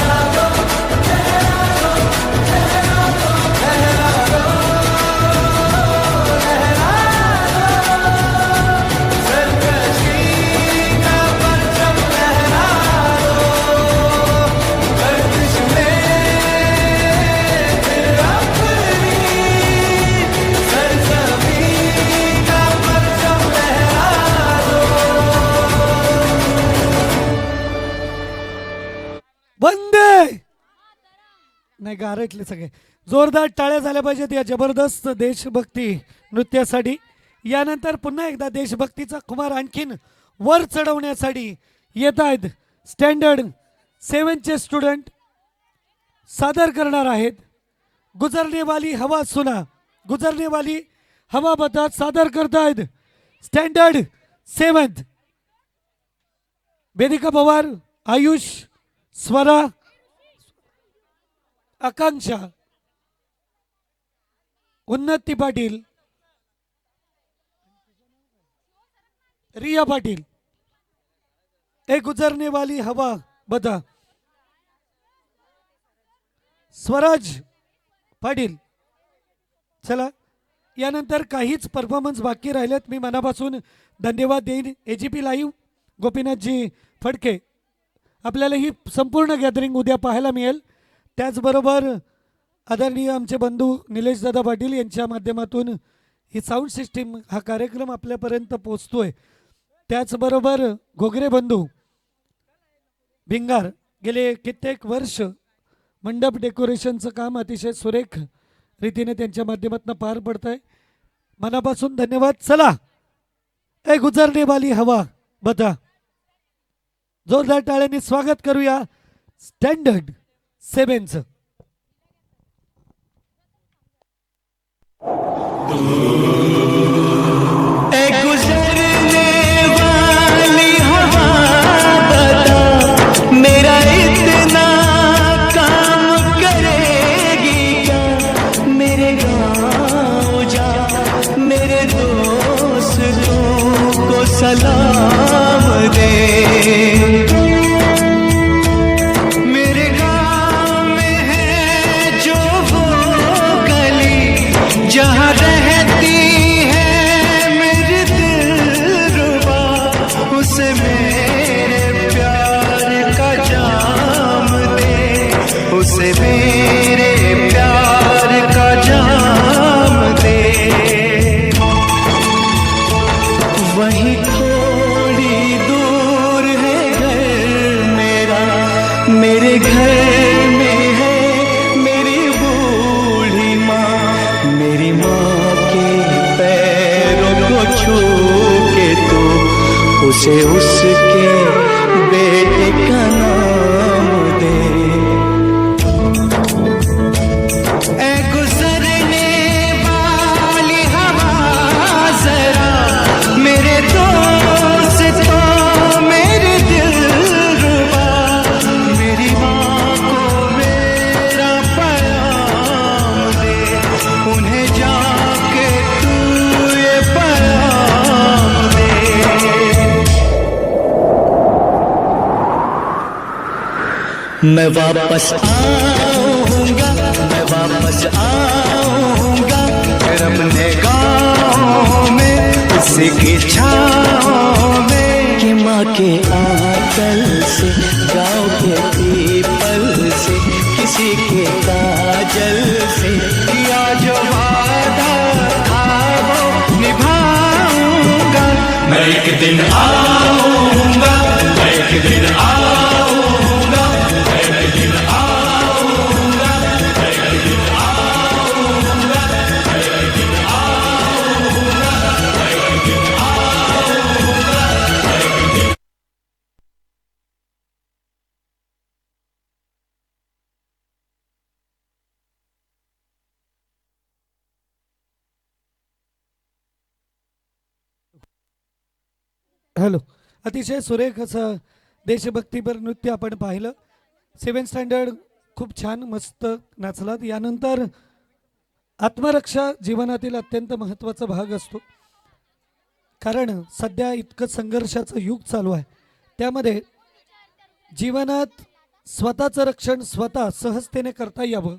वंदे नाही गारटले सगळे. जोरदार टाळ्या झाल्या पाहिजेत या जबरदस्त देशभक्ती नृत्यासाठी. यानंतर पुन्हा एकदा देशभक्तीचा खुमार आणखीन वर चढवण्यासाठी येत आहेत स्टँडर्ड 7चे स्टुडंट सादर करणार आहेत गुजरने वाली हवा सुना. गुजरने वाली हवा बता सादर करतायत स्टँडर्ड 7th. वेदिका पवार, आयुष, स्वरा, आकांक्षा, उन्नती पाटील, रिया पाटील. ए गुजरने वाली हवा बता स्वराज पाटील. चला यानंतर काहीच परफॉर्मन्स बाकी राहिलेत. मी मनापासून धन्यवाद देईन AGP लाईव्ह गोपीनाथजी फडके. आपल्याला ही संपूर्ण गॅदरिंग उद्या पाहायला मिळेल. त्याचबरोबर आदरणीय आमचे बंधू निलेश दादा पाटील यांच्या माध्यमातून ही साऊंड सिस्टीम हा कार्यक्रम आपल्यापर्यंत पोचतोय. त्याचबरोबर घोगरे बंधू भिंगार गेले कित्येक वर्ष मंडप डेकोरेशनचं काम अतिशय सुरेख रीतीने त्यांच्या माध्यमातून पार पडत आहे. मनापासून धन्यवाद. चला ए गुजरने वाली हवा बता जोरदार टाळ्यांनी स्वागत करूया स्टँडर्ड 7चं. गुजरने वाली हवा बता मेरा इतना काम करेगी क्या. मेरे गाँव जा मेरे दोस्तों को सलाम दे. मेरे गाँव में है जो वो गली जहाँ रहती है मेरी दिलरुबा. उसे मेरे प्यार का जाम दे. उसे मेरे प्यार का जाम दे. वहीं थोड़ी दूर है घर मेरा. मेरे घर में है मेरी बूढ़ी माँ. मेरी माँ के पैरों को छू के तो उसे उसके बेटे का नाम दे. ऐ गुजरने वाली हवा जरा मेरे दोस्तों मेरे दिलरुबा. मेरी माँ को मेरा पैगाम दे. उन्हें जाके तू ये पैगाम दे. मैं वापस आऊंगा, मैं वापस आऊंगा फिर अपने गाँव में उसी की छाँव में. कि माँ के आंचल से गाँव के पीपल से किसी के काजल से किया जो वादा था वो निभाऊंगा. मैं एक दिन आऊंगा, मैं एक दिन आऊंगा. हॅलो. अतिशय सुरेख असं देशभक्तीपर नृत्य आपण पाहिलं. 7th स्टँडर्ड खूप छान मस्त नाचलात. यानंतर आत्मरक्षा जीवनातील अत्यंत महत्त्वाचा भाग असतो, कारण सध्या इतकं संघर्षाचं युग चालू आहे. त्यामध्ये जीवनात स्वतःचं रक्षण स्वतः सहजतेने करता यावं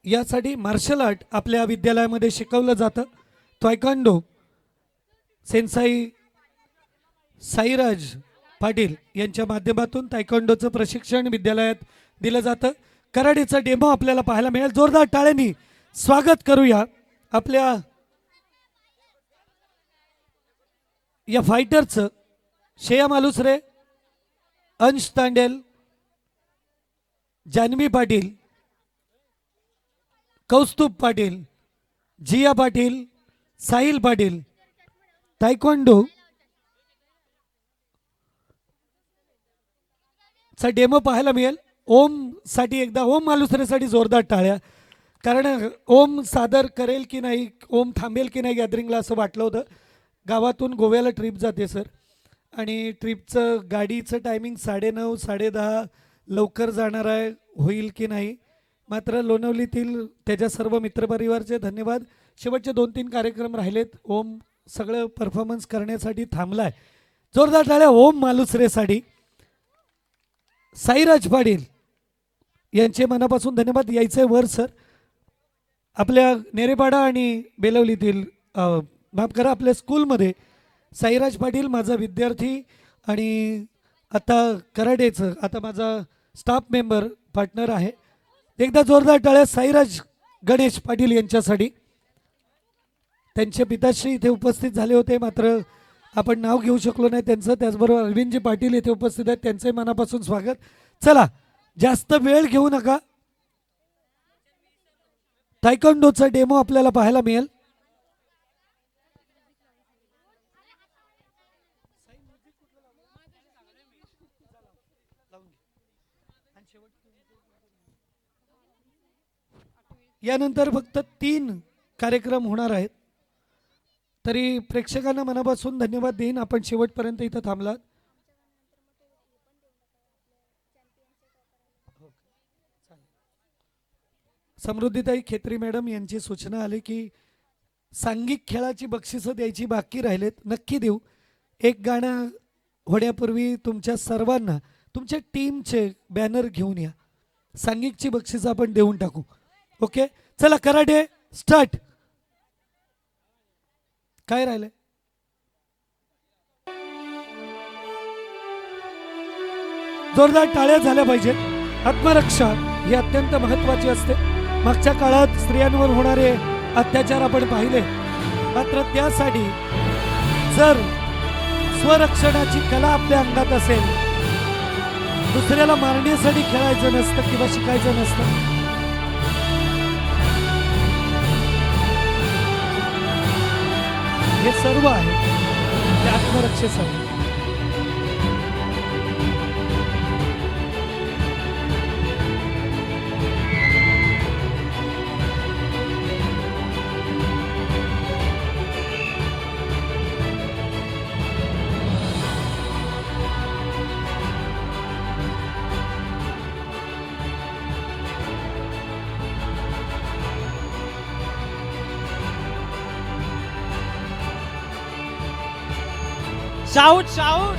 यासाठी मार्शल आर्ट आपल्या विद्यालयामध्ये शिकवलं जातं. तायक्वांडो सेन्साई साईराज पाटील यांच्या माध्यमातून तायक्वांडोचं प्रशिक्षण विद्यालयात दिलं जातं. कराटेचा डेमो आपल्याला पाहायला मिळेल. जोरदार टाळ्यांनी स्वागत करूया आपल्या या फायटरचं. श्रेया मालुसरे, अंश तांडेल, जान्हवी पाटील, कौस्तुभ पाटील, जिया पाटील, साहिल पाटील. तायक्वांडो चा डेमो पाहायला मिळेल. ओम साठी एकदा, ओम मालुसरेसाठी जोरदार टाळ्या, कारण ओम सादर करेल की नाही, ओम थांबेल की नाही गॅदरिंगला असं वाटलं होतं. गावातून गोव्याला ट्रिप जाते सर, आणि ट्रिपचं गाडीचं टायमिंग 9:30 10:30 लवकर जाणार आहे, होईल की नाही. मात्र लोणवलीतील त्याच्या सर्व मित्रपरिवारचे धन्यवाद. शेवटचे 2-3 कार्यक्रम राहिलेत. ओम सगळं परफॉर्मन्स करण्यासाठी थांबलाय. जोरदार टाळ्या ओम मालुसरेसाठी. साईराज पाटील यांचे मनापासून धन्यवाद. यायचे वर सर. आपल्या नेरेपाडा आणि बेलवलीतील माफ करा, आपल्या स्कूलमध्ये साईराज पाटील माझा विद्यार्थी आणि आता कराटेचं आता माझा स्टाफ मेंबर पार्टनर आहे. एकदा जोरदार टाळ्या साईराज गणेश पाटील यांच्यासाठी. त्यांचे पिताश्री इथे उपस्थित झाले होते, मात्र आपण नाव घेऊ शकलो नाही त्यांचं. त्याचबरोबर अरविंदजी पाटील इथे उपस्थित आहेत, त्यांचे मनापासून स्वागत. चला, जास्त वेळ घेऊ नका. तायक्वांडोचा डेमो आपल्याला पाहायला मिळेल. यानंतर फक्त 3 कार्यक्रम होणार आहेत. तरी प्रेक्षकांना मनापासून धन्यवाद देईन, आपण शेवटपर्यंत इथं थांबलात. समृद्धीताई खेत्री मॅडम यांची सूचना आली की सांघिक खेळाची बक्षिसं द्यायची बाकी राहिलेत. नक्की देऊ. एक गाणं होण्यापूर्वी तुमच्या सर्वांना तुमच्या टीमचे बॅनर घेऊन या. सांघिकची बक्षिसं आपण देऊन टाकू. ओके, चला कराटे स्टार्ट. काय राहिलंय? जोरदार टाळ्या झाल्या पाहिजेत. आत्मरक्षा ही अत्यंत महत्वाची असते. मागच्या काळात स्त्रियांवर होणारे अत्याचार आपण पाहिले, मात्र त्यासाठी जर स्वरक्षणाची कला आपल्या अंगात असेल, दुसऱ्याला मारण्यासाठी खेळायचं नसतं किंवा शिकायचं नसतं. हे सर्व आहे ते आत्मरक्षेसाठी. Shout, shout!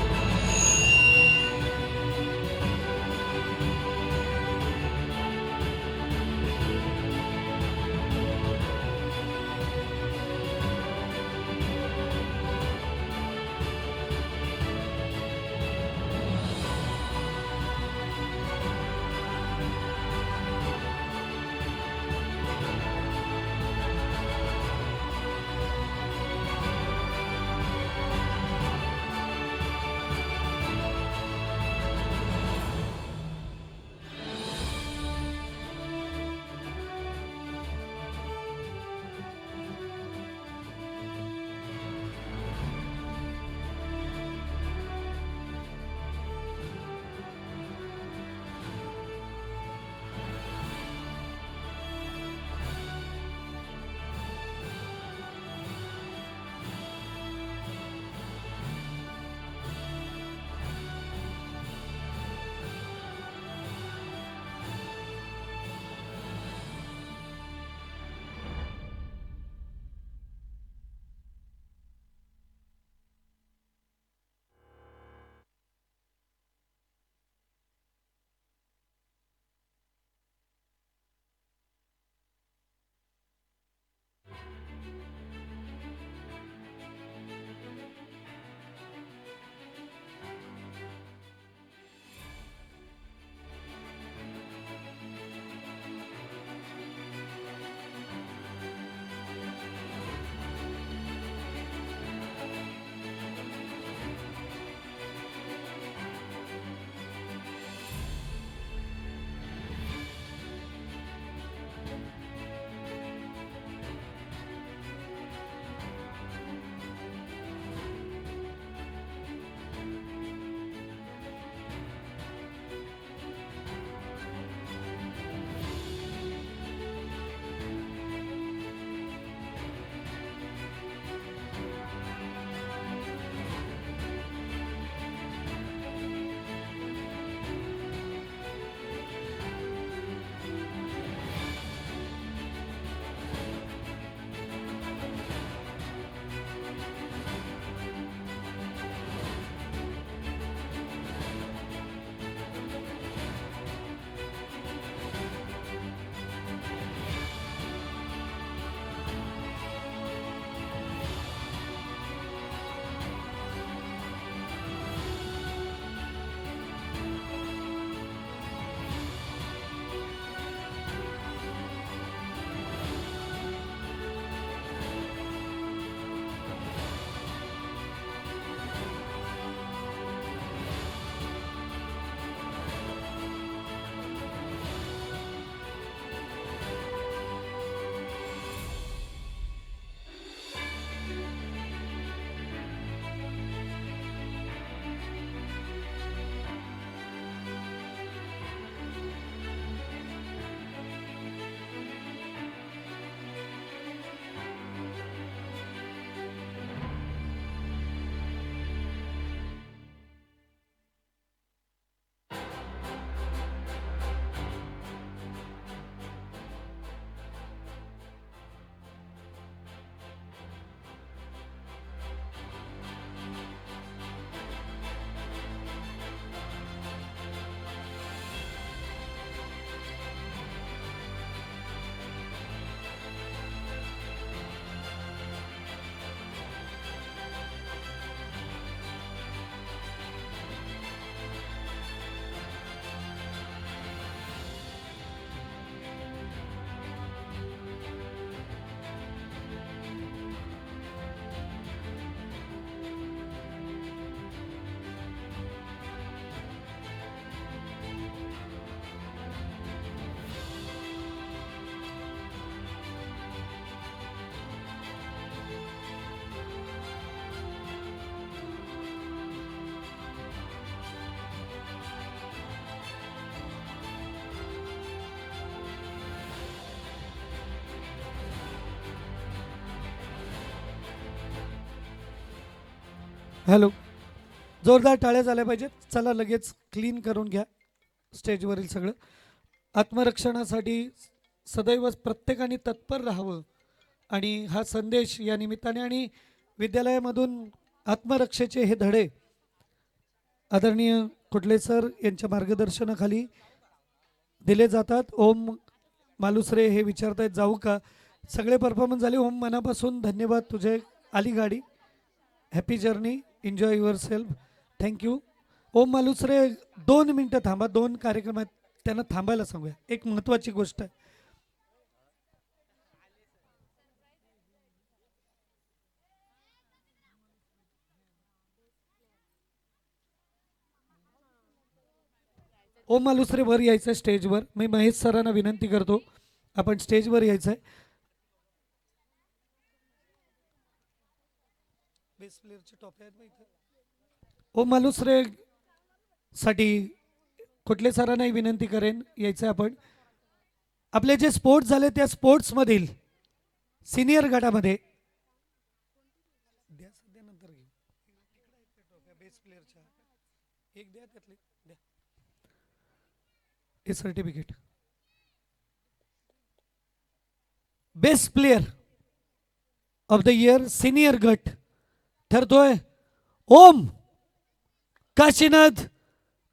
हॅलो, जोरदार टाळ्या झाल्या पाहिजेत. चला लगेच क्लीन करून घ्या स्टेजवरील सगळं. आत्मरक्षणासाठी सदैव प्रत्येकाने तत्पर राहावं आणि हा संदेश या निमित्ताने आणि विद्यालयामधून आत्मरक्षेचे हे धडे आदरणीय कुटले सर यांच्या मार्गदर्शनाखाली दिले जातात. ओम मालुसरे हे विचारतायत जाऊ का. सगळे परफॉर्मन्स झाले. ओम मनापासून धन्यवाद, तुझे आली गाडी. Happy journey, enjoy yourself. Thank you. Om Malusare 2 मिनटं थांबा. 2 कार्यक्रम आहेत, त्यांना थांबायला सांगूया. एक महत्त्वाची गोष्ट आहे. ओम मालुसरे वर यायचं आहे स्टेजवर. मी महेश सरांना विनंती करतो, आपण स्टेजवर यायचं आहे. बेस प्लेअरचे टॉप आहेत इथे. ओम मालुसरे साठी कुठले सरांनाही विनंती करेन यायचं आहे. आपण आपले जे स्पोर्ट्स झाले त्या स्पोर्ट्समधील सिनियर गटामध्ये द्या, सध्या नंतर घेऊ. बेस प्लेअरच्या एक द्या, त्यातले द्या हे certificate. Best player of the year senior गट ठरतोय ओम काशीनाथ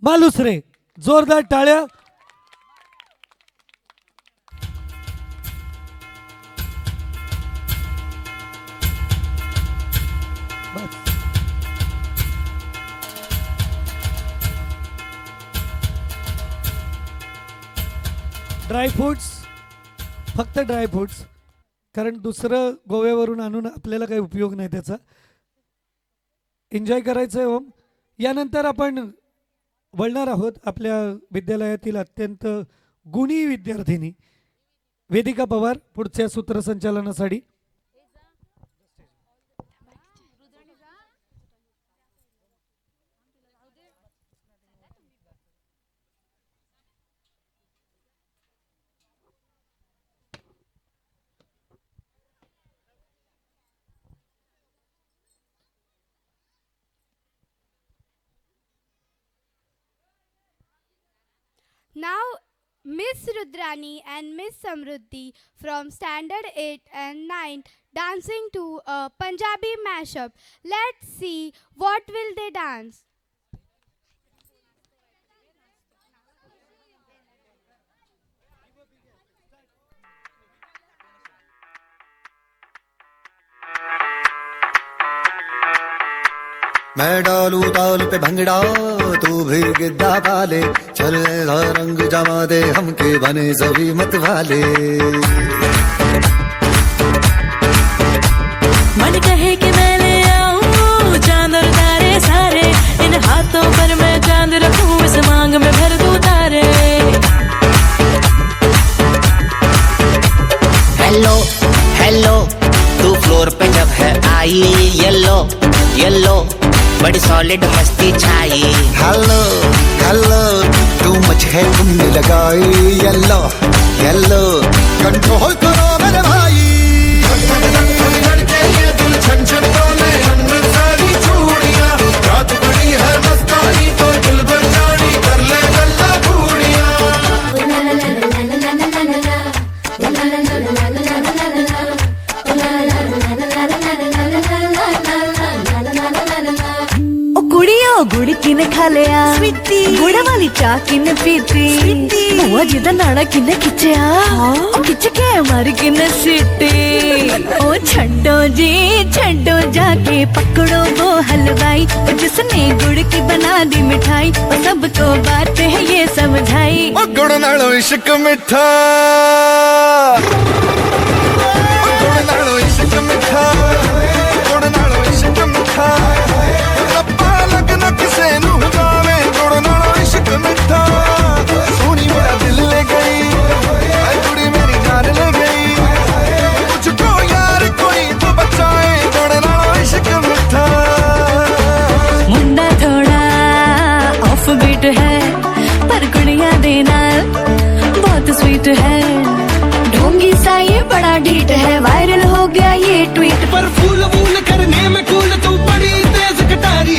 मालुसरे. जोरदार टाळ्या. ड्रायफ्रूट्स, फक्त ड्रायफ्रूट्स, कारण दुसरं गोव्यावरून आणून आपल्याला काही उपयोग नाही त्याचा. एन्जॉय करायचं आहे ओम. यानंतर आपण वळणार आहोत आपल्या विद्यालयातील अत्यंत गुणी विद्यार्थिनी वेदिका पवार पुढच्या सूत्रसंचालनासाठी. Now, Miss Rudrani and Miss Samruddhi from Standard 8 and 9 dancing to a Punjabi mashup. Let's see what will they dance. मैं डालू ताल पे भंगड़ा तू भी गिद्दा पाले चल ऐसा रंग जमा दे हमके बने सभी मत वाले. मन कहे कि मैं ले आऊं चांद और तारे सारे, इन हाथों पर मैं चांद रखूं, इस मांग में भर दूं तारे. हेलो हेलो तू फ्लोर पे जब है आई, येलो येलो बड़ी सॉलिड मस्ती छाई. हेलो हेलो तू मच है तुमने लगाई. येलो येलो कंट्रोल करो मेरे भाई. लड़के ये दिल छन छन बोले अमृत सारी चूड़ियां. रात बड़ी है मस्तानी तो दिल भर जानी कर ले गल्ला घूड़ियां. गुड़ किने खा लिया गुड़ वाली चाह किने पीती, बुआ जी दा नाड़ा किने खिंचया, खिंच के मार किने सीटी. ओ छड्डो जी छड्डो जाके पकड़ो वो हलवाई, जिसने गुड़ की बना दी मिठाई, वो सबको बात है ये समझाई. ओ गुड़ नालो इश्क मिठा, गुड़ नालो इश्क मिठा, गुड़ नालो इश्क मिठा. किसे नू जावे गुड़ नालो इश्क मिठा. सोनी मेरा दिल ले गई, कुड़ी मेरी जान ले गई. मुझको यार कोई तो बचाए गुड़ नालो इश्क मिठा. मुंडा थोड़ा ऑफ बीट है पर गुड़िया देना बहुत स्वीट है. ढोंगी सा ये बड़ा ढीठ है, वायरल हो गया ये ट्वीट पर फूल वूल करने में कूल तू बड़ी तेज कटारी.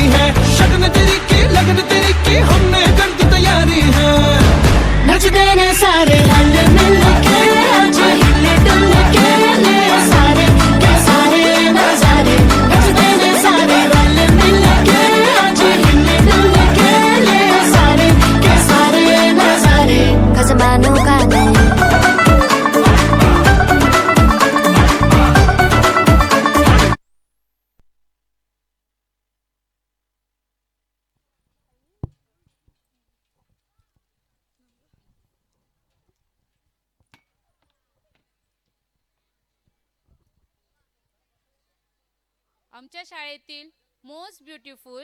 आमच्या शाळेतील most beautiful,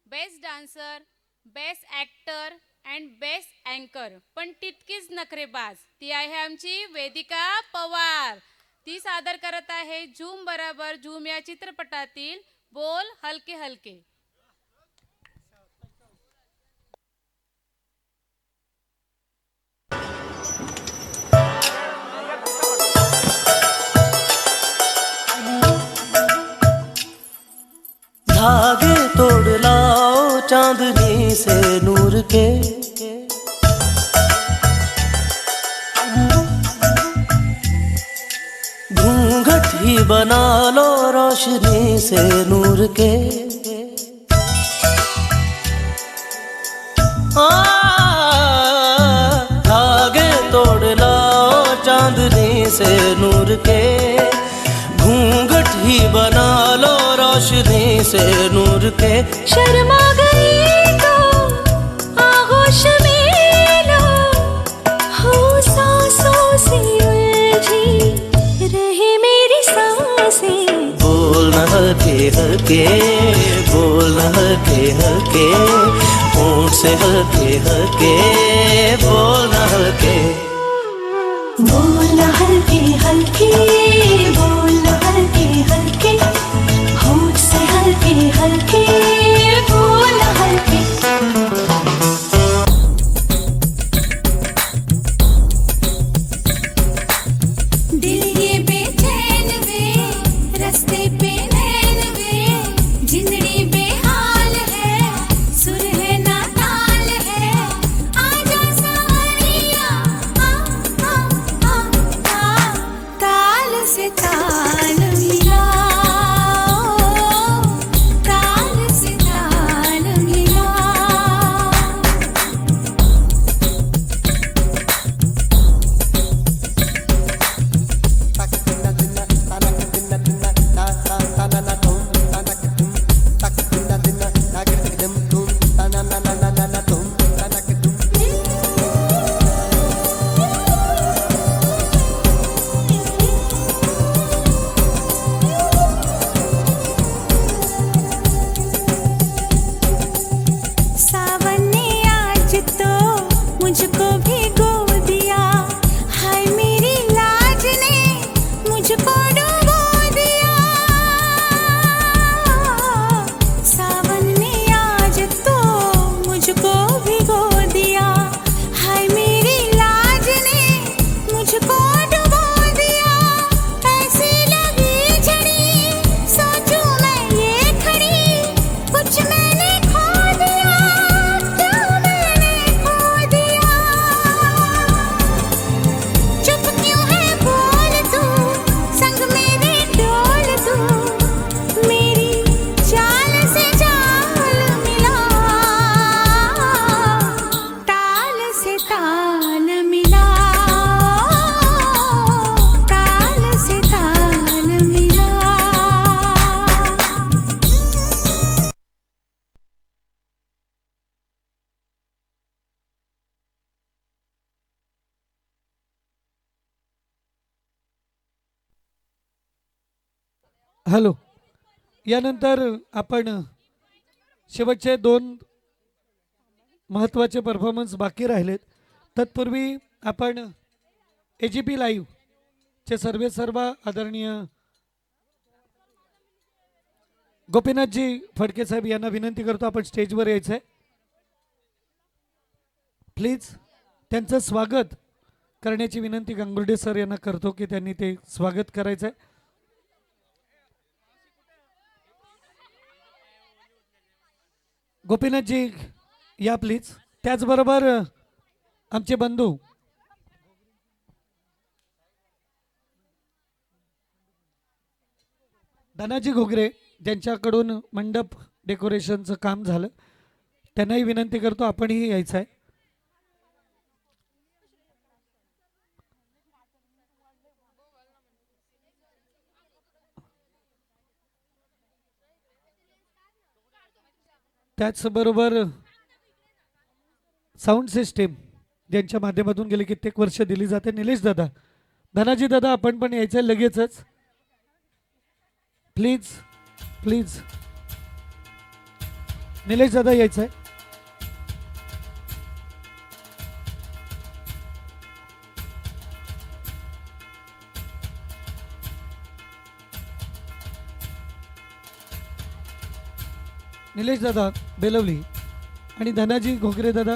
best dancer, best actor and best अँकर, पण तितकीच नखरेबाज ती आहे आमची वेदिका पवार. ती सादर करत आहे झूम बराबर झूम या चित्रपटातील बोल हलके हलके. धागे तोड़ लाओ चांदनी से नूर के, घूंघट ही बना लो रोशनी से नूर के. धागे तोड़ लाओ चांदनी से नूर के, घूंघट ही बना लो रोशनी से नूर के. शर्मा गई तो आगोश में लो, हो सांसों से उलझी रहे मेरी सांसें. बोलना हल्के हल्के, बोलना हल्के हल्के, होंठ से हल्के हल्के, बोलना हल्के. बोलना हल्के हल्के, बोलना हल्के हल्के, होंठ से हल्के हल्के, बोलना हल्के. दिल ये बेचैन वे, रास्ते पे नैन वे, जिंदड़ी बेहाल है, सुर है ना ताल है. आजा सवरिया, ताल से ताल मिला, ताल से ताल मिला. सावन ने आज तो मुझको भिगो दिया, हाय मेरी लाज ने मुझको डुबो दिया. सावन ने आज तो मुझको भिगो दिया, हाय मेरी लाज ने मुझको डुबो दिया. ऐसी लगी झड़ी, सोचूं मैं ये खड़ी, कुछ मैंने खो दिया, क्या मैंने खो दिया. चुप क्यों है बोल तू, संग मेरे डोल तू, मेरी चाल से चाल मिला, ताल से ताल मिला, ताल से ताल मिला. हॅलो. यानंतर आपण शेवटचे 2 महत्त्वाचे परफॉर्मन्स बाकी राहिलेत. तत्पूर्वी आपण AGP लाईव्ह चे सर्व आदरणीय गोपीनाथजी फडके साहेब यांना विनंती करतो आपण स्टेजवर यायचं आहे. प्लीज त्यांचं स्वागत करण्याची विनंती गांगुर्डे सर यांना करतो की त्यांनी ते स्वागत करायचं आहे. गोपीनाथजी या प्लीज. त्याचबरोबर आमचे बंधू धनाजी घोगरे ज्यांच्याकडून मंडप डेकोरेशनचं काम झालं त्यांनाही विनंती करतो आपणही यायचं आहे. त्याचबरोबर साऊंड सिस्टीम ज्यांच्या माध्यमातून गेले कित्येक वर्ष दिली जाते निलेश दादा, धनाजी दादा आपण पण यायचं लगेचच प्लीज. प्लीज निलेश दादा यायचं आहे. निलेश दादा बेलवली आणि धनाजी घोगरे दादा.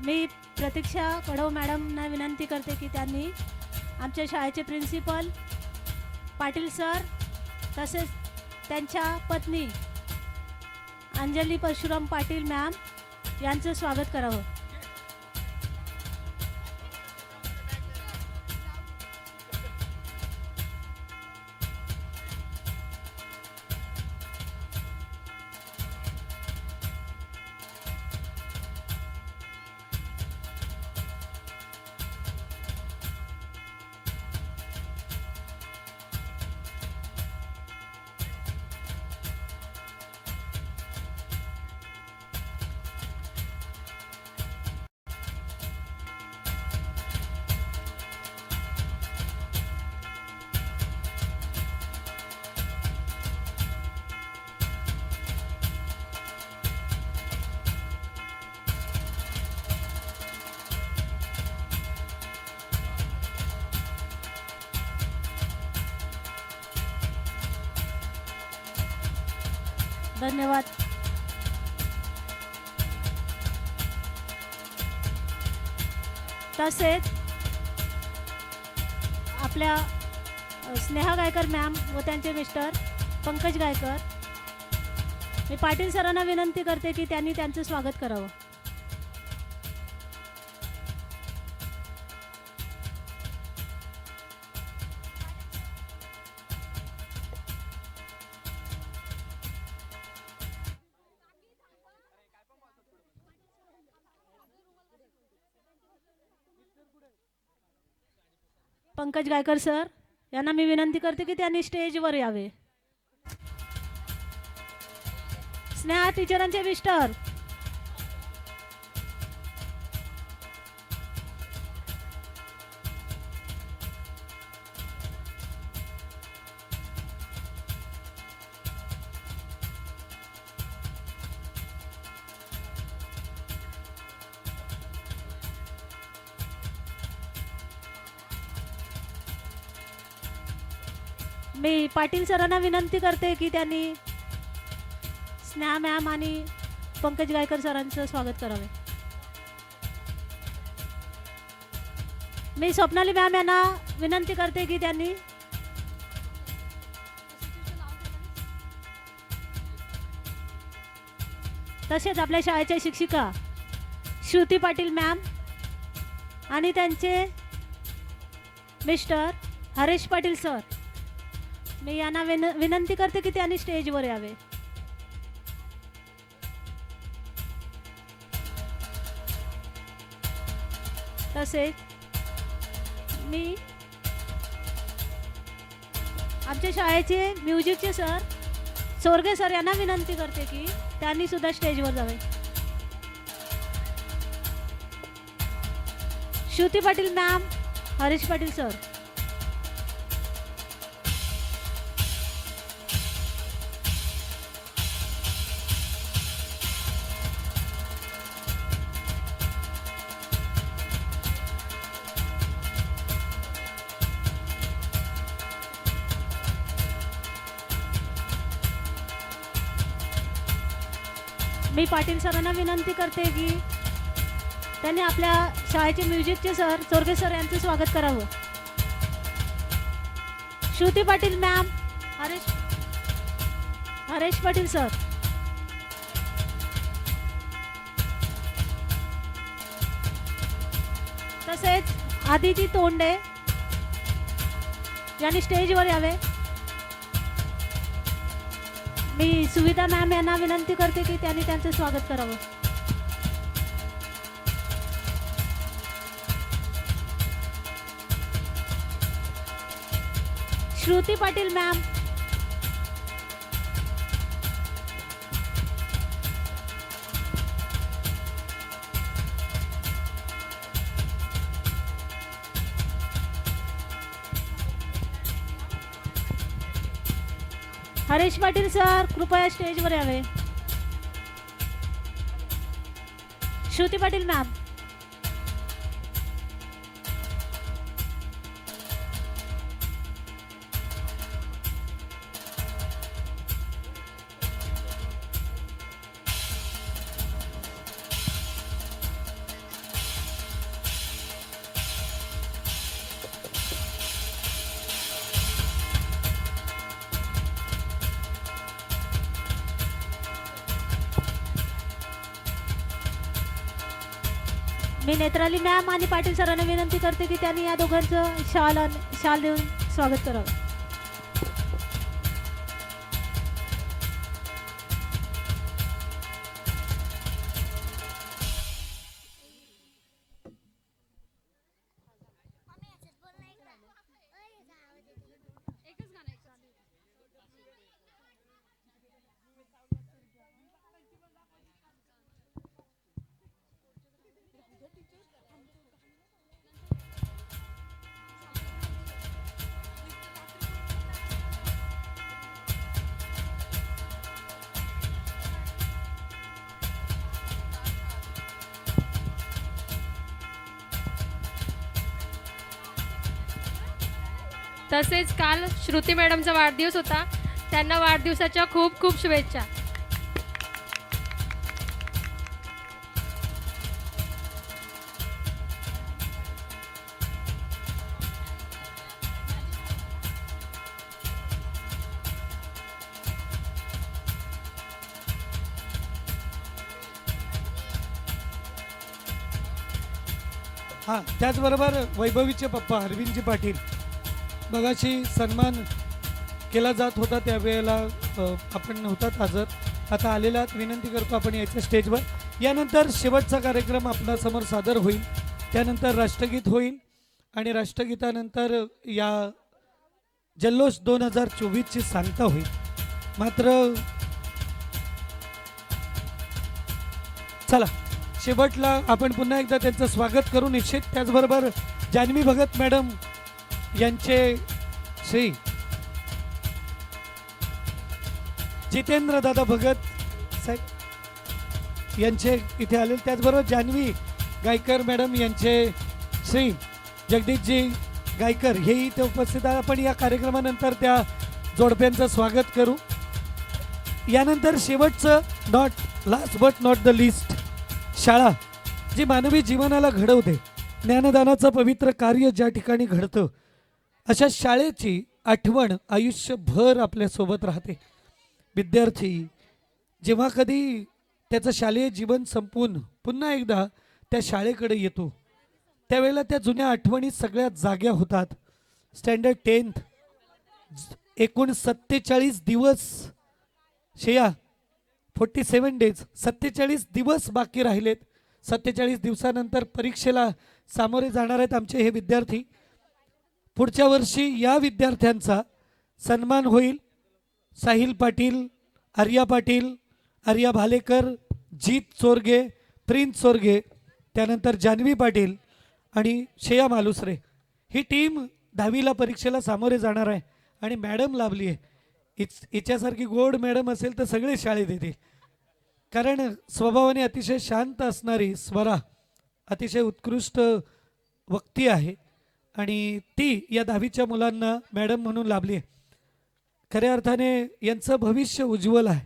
मी प्रतीक्षा कडव मॅडमना विनंती करते की त्यांनी आमच्या शाळेचे प्रिन्सिपल पाटील सर तसेच त्यांच्या पत्नी अंजली परशुराम पाटील मॅम यांचं स्वागत करावं. धन्यवाद. तसेच आपल्या स्नेहा गायकर मॅम व त्यांचे मिस्टर पंकज गायकर, मी पाटील सरांना विनंती करते की त्यांनी त्यांचं स्वागत करावं. पंकज गायकर सर यांना मी विनंती करते की त्यांनी स्टेजवर यावे. स्नेहा टीचरांचे मिस्टर मी पाटील सरांना विनंती करते की त्यांनी स्नेहा मॅम आणि पंकज गायकर सरांचं स्वागत करावे. मी स्वप्नाली मॅम यांना विनंती करते की त्यांनी तसेच आपल्या शाळेच्या शिक्षिका श्रुती पाटील मॅम आणि त्यांचे मिस्टर हरेश पाटील सर, मी यांना विनंती करते की त्यांनी स्टेजवर यावे. तसेच मी आमच्या शाळेचे म्युझिकचे सर चोरगे सर यांना विनंती करते की त्यांनी सुद्धा स्टेजवर जावे. श्रुती पाटील मॅम, हरीश पाटील सर, मी पाटील सरांना विनंती करते की त्यांनी आपल्या शाळेचे म्युझिकचे सर चोरगे सर यांचं स्वागत करावं. श्रुती पाटील मॅम, हरेश पाटील सर, तसेच आदिती तोंडे यांनी स्टेजवर यावे. मी सुविधा मॅम यांना विनंती करते की त्यांनी त्यांचं स्वागत करावं. श्रुती पाटील मॅम, हरीश पाटील सर कृपया स्टेजवर यावे. श्रुती पाटील मॅम, मी नेत्राली मॅम आणि पाटील सरांना विनंती करते की त्यांनी या दोघांचं शाल देऊन स्वागत करावं. तसेच काल श्रुती मॅडमचा वाढदिवस होता, त्यांना वाढदिवसाच्या खूप खूप शुभेच्छा. हां, त्याचबरोबर वैभवीचे पप्पा अरविंदजी पाटील, मगाशी सन्मान केला जात होता त्यावेळेला आपण नव्हतात हजर, आता आलेलात. विनंती करतो आपण यायचं स्टेजवर. यानंतर शेवटचा कार्यक्रम आपल्यासमोर सादर होईल, त्यानंतर राष्ट्रगीत होईल आणि राष्ट्रगीतानंतर या जल्लोष 2024ची सांगता होईल. मात्र चला, शेवटला आपण पुन्हा एकदा त्यांचं स्वागत करू निश्चित. त्याचबरोबर जान्हवी भगत मॅडम यांचे श्री जितेंद्र दादा भगत साहेब यांचे इथे आले. त्याचबरोबर जान्हवी गायकर मॅडम यांचे श्री जगदीशजी गायकर हेही इथे उपस्थित आहे. आपण या कार्यक्रमानंतर त्या जोडप्यांचं स्वागत करू. यानंतर शेवटचं last but not the list, शाळा जी मानवी जीवनाला घडवते, ज्ञानदानाचं पवित्र कार्य ज्या ठिकाणी घडतं, अशा शाळेची आठवण आयुष्यभर आपल्यासोबत राहते. विद्यार्थी जेव्हा कधी त्याचं शालेय जीवन संपून पुन्हा एकदा त्या शाळेकडे येतो, त्यावेळेला त्या जुन्या आठवणी सगळ्यात जाग्या होतात. स्टँडर्ड 10th एकूण 47 दिवस, शेया 47 डेज, 47 दिवस बाकी राहिलेत. 47 दिवसानंतर परीक्षेला सामोरे जाणार आहेत आमचे हे विद्यार्थी. पुढच्या वर्षी या विद्यार्थ्यांचा सन्मान होईल. साहिल पाटील, आर्या पाटील, आर्या भालेकर, जीत चोरगे, प्रिन्स चोरगे, त्यानंतर जान्हवी पाटील आणि श्रेया मालुसरे. ही टीम 10वीला परीक्षेला सामोरे जाणार आहे आणि मॅडम लाभली आहे. हिच्यासारखी गोड मॅडम असेल तर सगळे शाळेत येतील, कारण स्वभावाने अतिशय शांत असणारी स्वरा अतिशय उत्कृष्ट वक्ती आहे आणि ती या 10वीच्या मुलांना मॅडम म्हणून लाभली आहे. खऱ्या अर्थाने यांचं भविष्य उज्ज्वल आहे,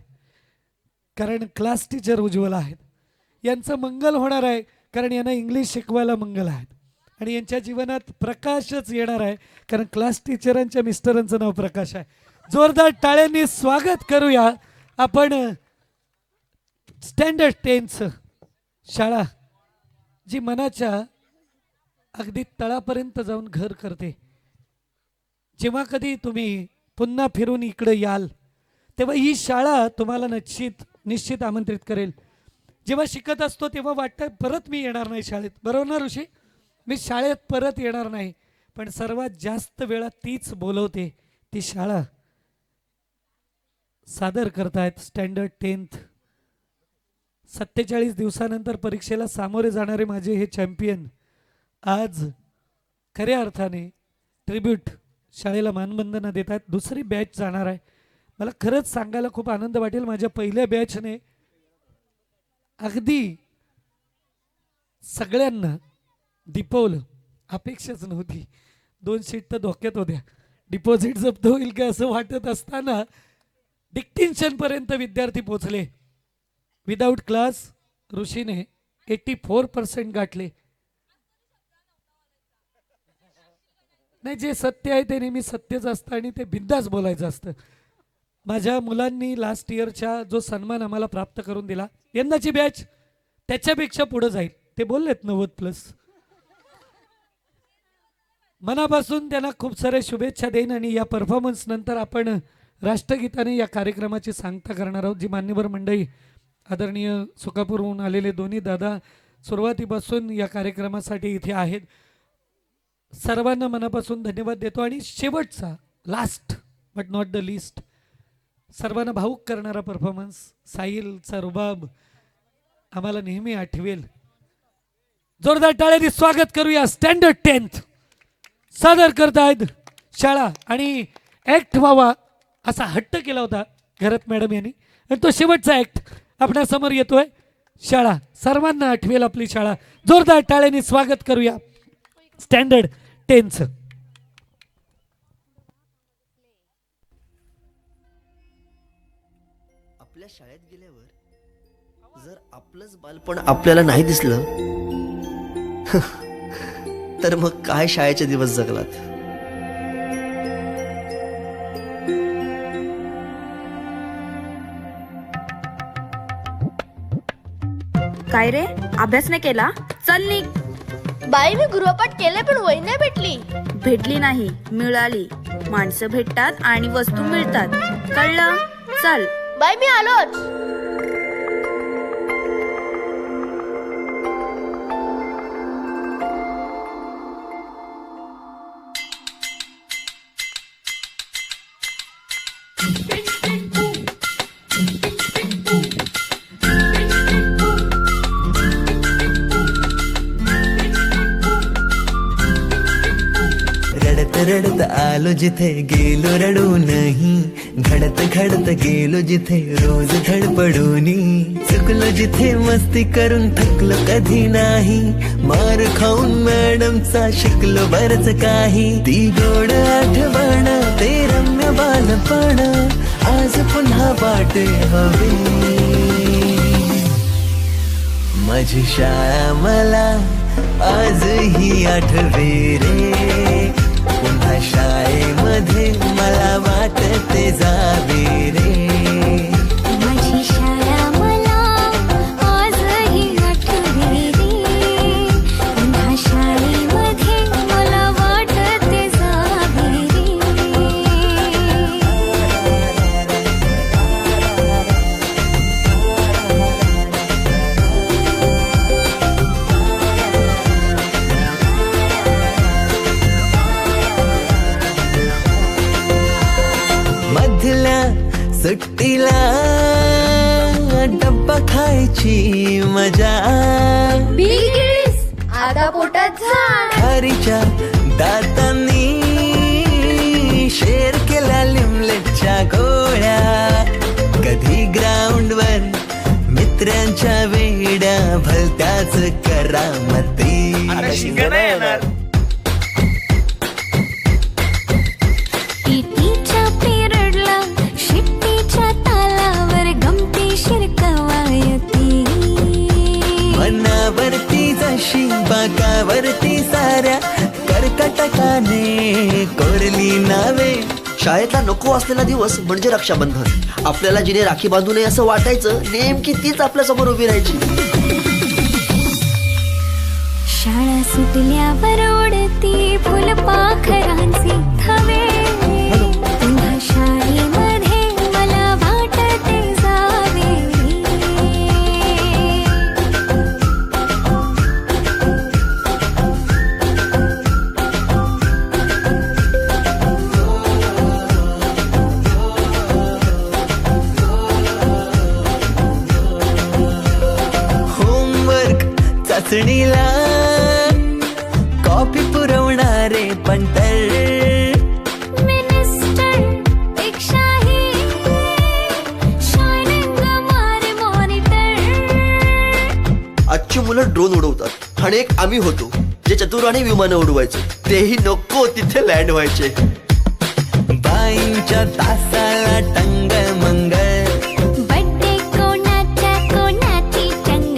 कारण क्लास टीचर उज्ज्वल आहेत. यांचं मंगल होणार आहे, कारण यांना इंग्लिश शिकवायला मंगल आहेत आणि यांच्या जीवनात प्रकाशच येणार आहे, कारण क्लास टीचरांच्या मिस्टरांचं नाव प्रकाश आहे. जोरदार टाळ्यांनी स्वागत करूया आपण स्टँडर्ड 10th शाळा, जी मनाच्या अगदी तळापर्यंत जाऊन घर करते. जेव्हा कधी तुम्ही पुन्हा फिरून इकडे याल तेव्हा ही शाळा तुम्हाला निश्चित आमंत्रित करेल. जेव्हा शिकत असतो तेव्हा वाटतं परत मी येणार नाही शाळेत, बरोबर ना ऋषी? मी शाळेत परत येणार नाही, पण सर्वात जास्त वेळा तीच बोलवते. ती शाळा सादर करतायत स्टँडर्ड 10th. 47 दिवसानंतर परीक्षेला सामोरे जाणारे माझे हे चॅम्पियन आज खऱ्या अर्थाने ट्रिब्यूट शाळेला मानवंदना देत आहेत. दुसरी बॅच जाणार आहे. मला खरंच सांगायला खूप आनंद वाटेल, माझ्या पहिल्या बॅचने अगदी सगळ्यांना दिपवलं. अपेक्षाच नव्हती. 2 सीट तर धोक्यात होत्या. डिपॉझिट जप्त होईल का असं वाटत असताना डिक्टिंशनपर्यंत विद्यार्थी पोचले. विदाऊट क्लास ऋषीने 84% गाठले. नाही, जे सत्य आहे ते नेहमी सत्यच असतं आणि ते बिंदास बोलायचं असतं. माझ्या मुलांनी लास्ट इयरचा जो सन्मान आम्हाला प्राप्त करून दिला, यंदाची बॅच त्याच्यापेक्षा पुढे जाईल. ते बोललेत 90+. मनापासून त्यांना खूप साऱ्या शुभेच्छा देईन आणि या परफॉर्मन्स नंतर आपण राष्ट्रगीताने या कार्यक्रमाची सांगता करणार आहोत. जी मान्यवर मंडळी आदरणीय सुकापूरहून आलेले दोन्ही दादा सुरुवातीपासून या कार्यक्रमासाठी इथे आहेत, सर्वांना मनापासून धन्यवाद देतो. आणि शेवटचा last but not the list सर्वांना भावुक करणारा परफॉर्मन्स, साहिलचा रुबाब आम्हाला नेहमी आठवेल. जोरदार टाळ्यांनी स्वागत करूया. स्टँडर्ड 10th सादर करतायत शाळा. आणि ॲक्ट व्हावा असा हट्ट केला होता घरात मॅडम यांनी, आणि तो शेवटचा ॲक्ट आपणासमोर येतोय. शाळा सर्वांना आठवेल आपली शाळा. जोरदार टाळ्यांनी स्वागत करूया स्टँडर्ड 10th. आपल्या शाळेत गेल्यावर जर आपलंच बालपण आपल्याला नाही दिसलं तर मग काय शाळेचे दिवस जगलात. काय रे, अभ्यास नाही केला? चल निघ. बाई, मी गृहपाठ केले पण वही नाही भेटली. भेटली नाही, मिळाली. माणसं भेटतात आणि वस्तू मिळतात, कळलं? चल बाई, मी आलोच. रडत आलो जिथे गेलो रडू नाही, घडत घडत गेलो जिथे रोज धडपडूनी, चुकलो जिथे मस्ती करून थकलो कधी नाही, मार खाऊन मॅडमचा शिकलो बरच काही. ती गोड आठवण, ते रम्य बालपण आज पुन्हा वाटे हवे. माझी शाळा मला आजही आठवे रे, पुन्हा शाळेमध्ये मला वाटते जावे रे. माझी शाळा मला आजही आठवे रे, पुन्हा शाळेमध्ये मला वाटते जावे रे. सुट्टीला डब्बा खायची मजा, आता पोटात झाड. खारीच्या दातांनी शेर केला लिमलेटच्या गोळ्या, कधी ग्राउंडवर मित्रांच्या वेड्या भलत्याच करामती. पीटीच्या पिरियडला शिट्टीच्या तालावर गमती शिरकवायती, मनावरती जशी बाकावरती साऱ्या कर्कटकाने कोरली नावे. शाळेतला नको असलेला दिवस म्हणजे रक्षाबंधन. आपल्याला जिने राखी बांधू नये असं वाटायचं, नेमकी तीच आपल्या समोर उभी राहायची. शाळा शाळा सुटल्यावर ओढती फुलपाखरांचे थवे पुन्हा शाळेमध्ये मला वाटते जावे होमवर्क चाचणीला कॉपी पुरवणारे पंटर मिनिस्टर पेक्षाही शायनिंग मारे मॉनिटर आजची मुलं ड्रोन उडवतात आणि एक आम्ही होतो जे चतुराने विमानं उडवायचो तेही नको तिथे लँड व्हायचे. बाईंच्या तासाला टंग मंगळ बड्डे कोणाच्या कोणाची टंगल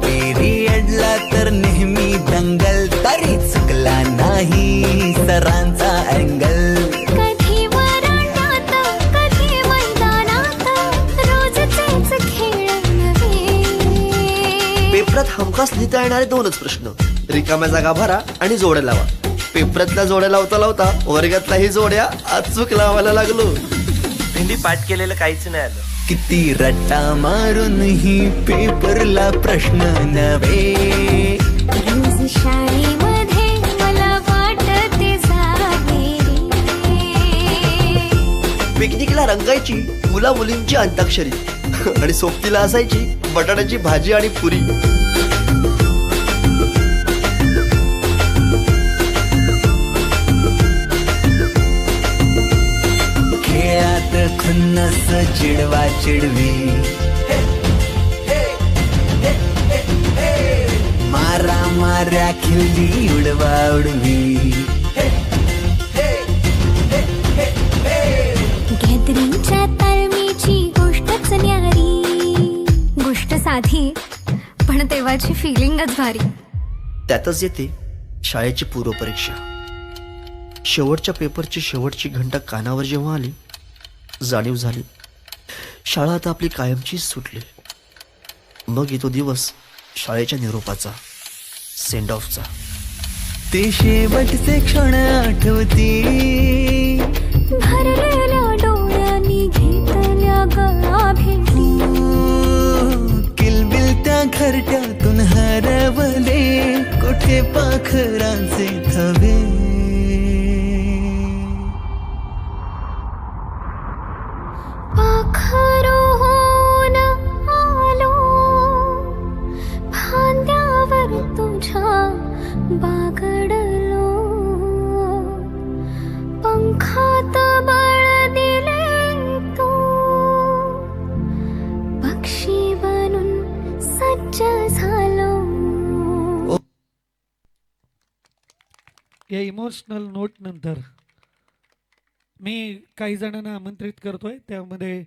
पिरियडला तर नेहमी दंगल तरी चुकला नाही सरांचा अँगल. कधी वरांड्यात कधी मैदानात रोजचेच खेळ नवे पेपरात हमखास लिहिता येणारे दोनच प्रश्न रिकाम्या जागा भरा आणि जोड्या लावा. पेपरातल्या जोड्या लावता लावता वर्गातल्याही जोड्या अचूक लावायला लागलो. भेंडी पाठ केलेलं काहीच नाही आलं. किती रट्टा मारूनही पेपरला प्रश्न नव्हे. रोज शाळेमध्ये मला वाटते जावे पिकनिकला रंगायची मुला मुलींची अंताक्षरी आणि सोबतीला असायची बटाट्याची भाजी आणि पुरी. खेळात खुन्नस चिडवा चिडवी मारा माऱ्या खिल्ली उडवा उडवी. गॅदरिंगच्या तालमीची गोष्टच न्यारी गोष्ट साधी पण तेव्हाची फिलिंगच भारी. त्यातच येते शाळेची पूर्वपरीक्षा. शेवटच्या पेपरची शेवटची घंटा कानावर जेव्हा आली जाणीव झाली शाळा आता आपली कायमचीच सुटली. मग येतो दिवस शाळेच्या निरोपाचा, सेंड ऑफचा. ते शेवटचे क्षण आठवती भरलेल्या डोळ्यांनी घेतल्या गळा भेटी. किलबिल त्या घरट्यातून हरवले कुठे पाखरांचे थवे. पाखरोन आलो फांद्यावर तुझ्या बागडलो पंखात बळ दिले तू पक्षी बनून सज्ज झालो. या इमोशनल नोट नंतर मी काही जणांना आमंत्रित करतोय. त्यामध्ये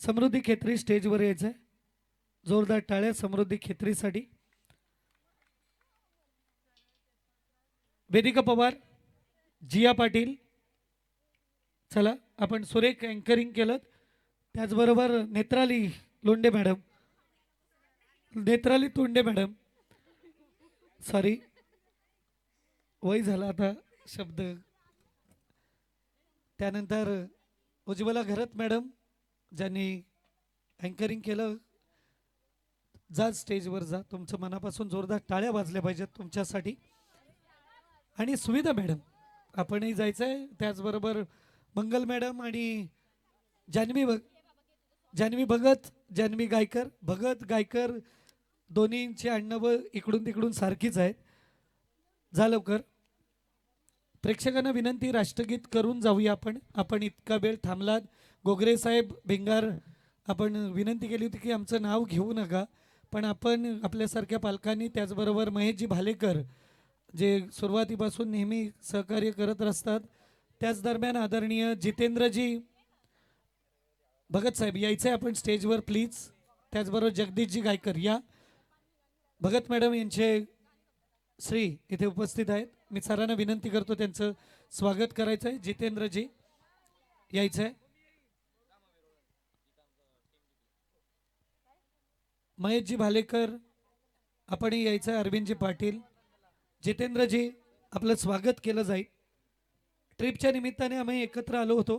समृद्धी खेत्री स्टेजवर यायचं आहे. जोरदार टाळ्या समृद्धी खेत्रीसाठी. वेदिका पवार, जिया पाटील. चला आपण सुरेख अँकरिंग केलं. त्याचबरोबर नेत्राली लोंढे मॅडम, नेत्राली तोंडे मॅडम, सॉरी वय झालं आता शब्द. त्यानंतर उज्ज्वला घरत मॅडम ज्यांनी अँकरिंग केलं. जा स्टेजवर जा. तुमचं मनापासून जोरदार टाळ्या वाजल्या पाहिजेत तुमच्यासाठी. आणि सुविधा मॅडम आपणही जायचं आहे. त्याचबरोबर मंगल मॅडम आणि जान्हवी भगत, जान्हवी गायकर, भगत गायकर दोन्हींची आडनावं इकडून तिकडून सारखीच आहेत. जा लवकर. प्रेक्षकांना विनंती, राष्ट्रगीत करून जाऊया आपण इतका वेळ थांबलात. गोगरे साहेब भिंगार आपण विनंती केली होती की आमचं नाव घेऊ नका, पण आपण आपल्यासारख्या पालकांनी त्याचबरोबर महेशजी भालेकर जे सुरुवातीपासून नेहमी सहकार्य करत असतात. त्याच दरम्यान आदरणीय जितेंद्रजी भगत साहेब यायचं आहे आपण स्टेजवर प्लीज. त्याचबरोबर जगदीशजी गायकर या. भगत मॅडम यांचे श्री इथे उपस्थित आहेत. मी सरांना विनंती करतो त्यांचं स्वागत करायचं आहे. जितेंद्रजी यायचं आहे. महेशजी भालेकर आपणही यायचं आहे. अरविंदजी पाटील जितेंद्रजी आपलं स्वागत केलं जाईल. ट्रिपच्या निमित्ताने आम्ही एकत्र आलो होतो.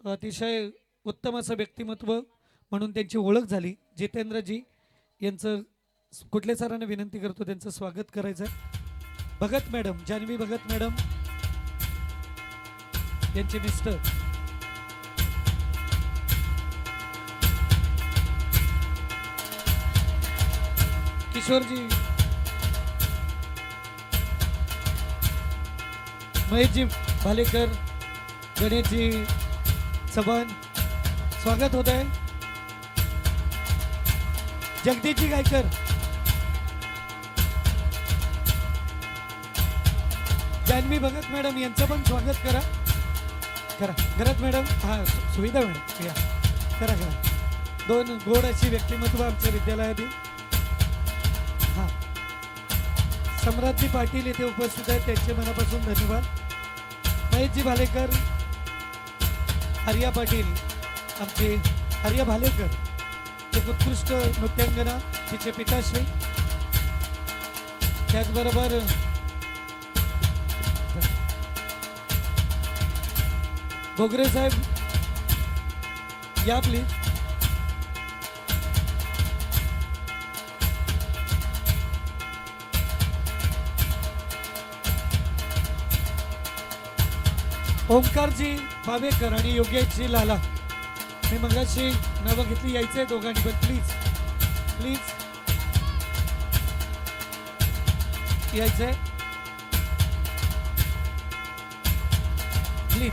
अतिशय उत्तम असं व्यक्तिमत्व म्हणून त्यांची ओळख झाली. जितेंद्रजी यांचं कुठले सरांना विनंती करतो त्यांचं स्वागत करायचं. भगत मॅडम, जान्हवी भगत मॅडम यांचे मिस्टर किशोरजी, महेशजी भालेकर, गणेशजी चव्हाण स्वागत होत आहे. जगदीशजी गायकर, जान्हवी भगत मॅडम यांचं पण स्वागत करा. करा घरात मॅडम, हा सुविधा मॅडम या करा करा. दोन गोड अशी व्यक्तिमत्व आमच्या विद्यालयातील. हा सम्राटजी पाटील येथे उपस्थित आहेत, त्यांचे मनापासून धन्यवाद. महेशजी भालेकर, आर्या पाटील, आमचे आर्या भालेकर एक उत्कृष्ट नृत्यांगना, तिचे पिताश्री. त्याचबरोबर गोगरे साहेब या प्लीज. ओंकारजी बावेकर आणि योगेशजी लाला, मी मगाशी नावं घेतली, यायचंय दोघांनी पण प्लीज प्लीज यायचंय प्लीज.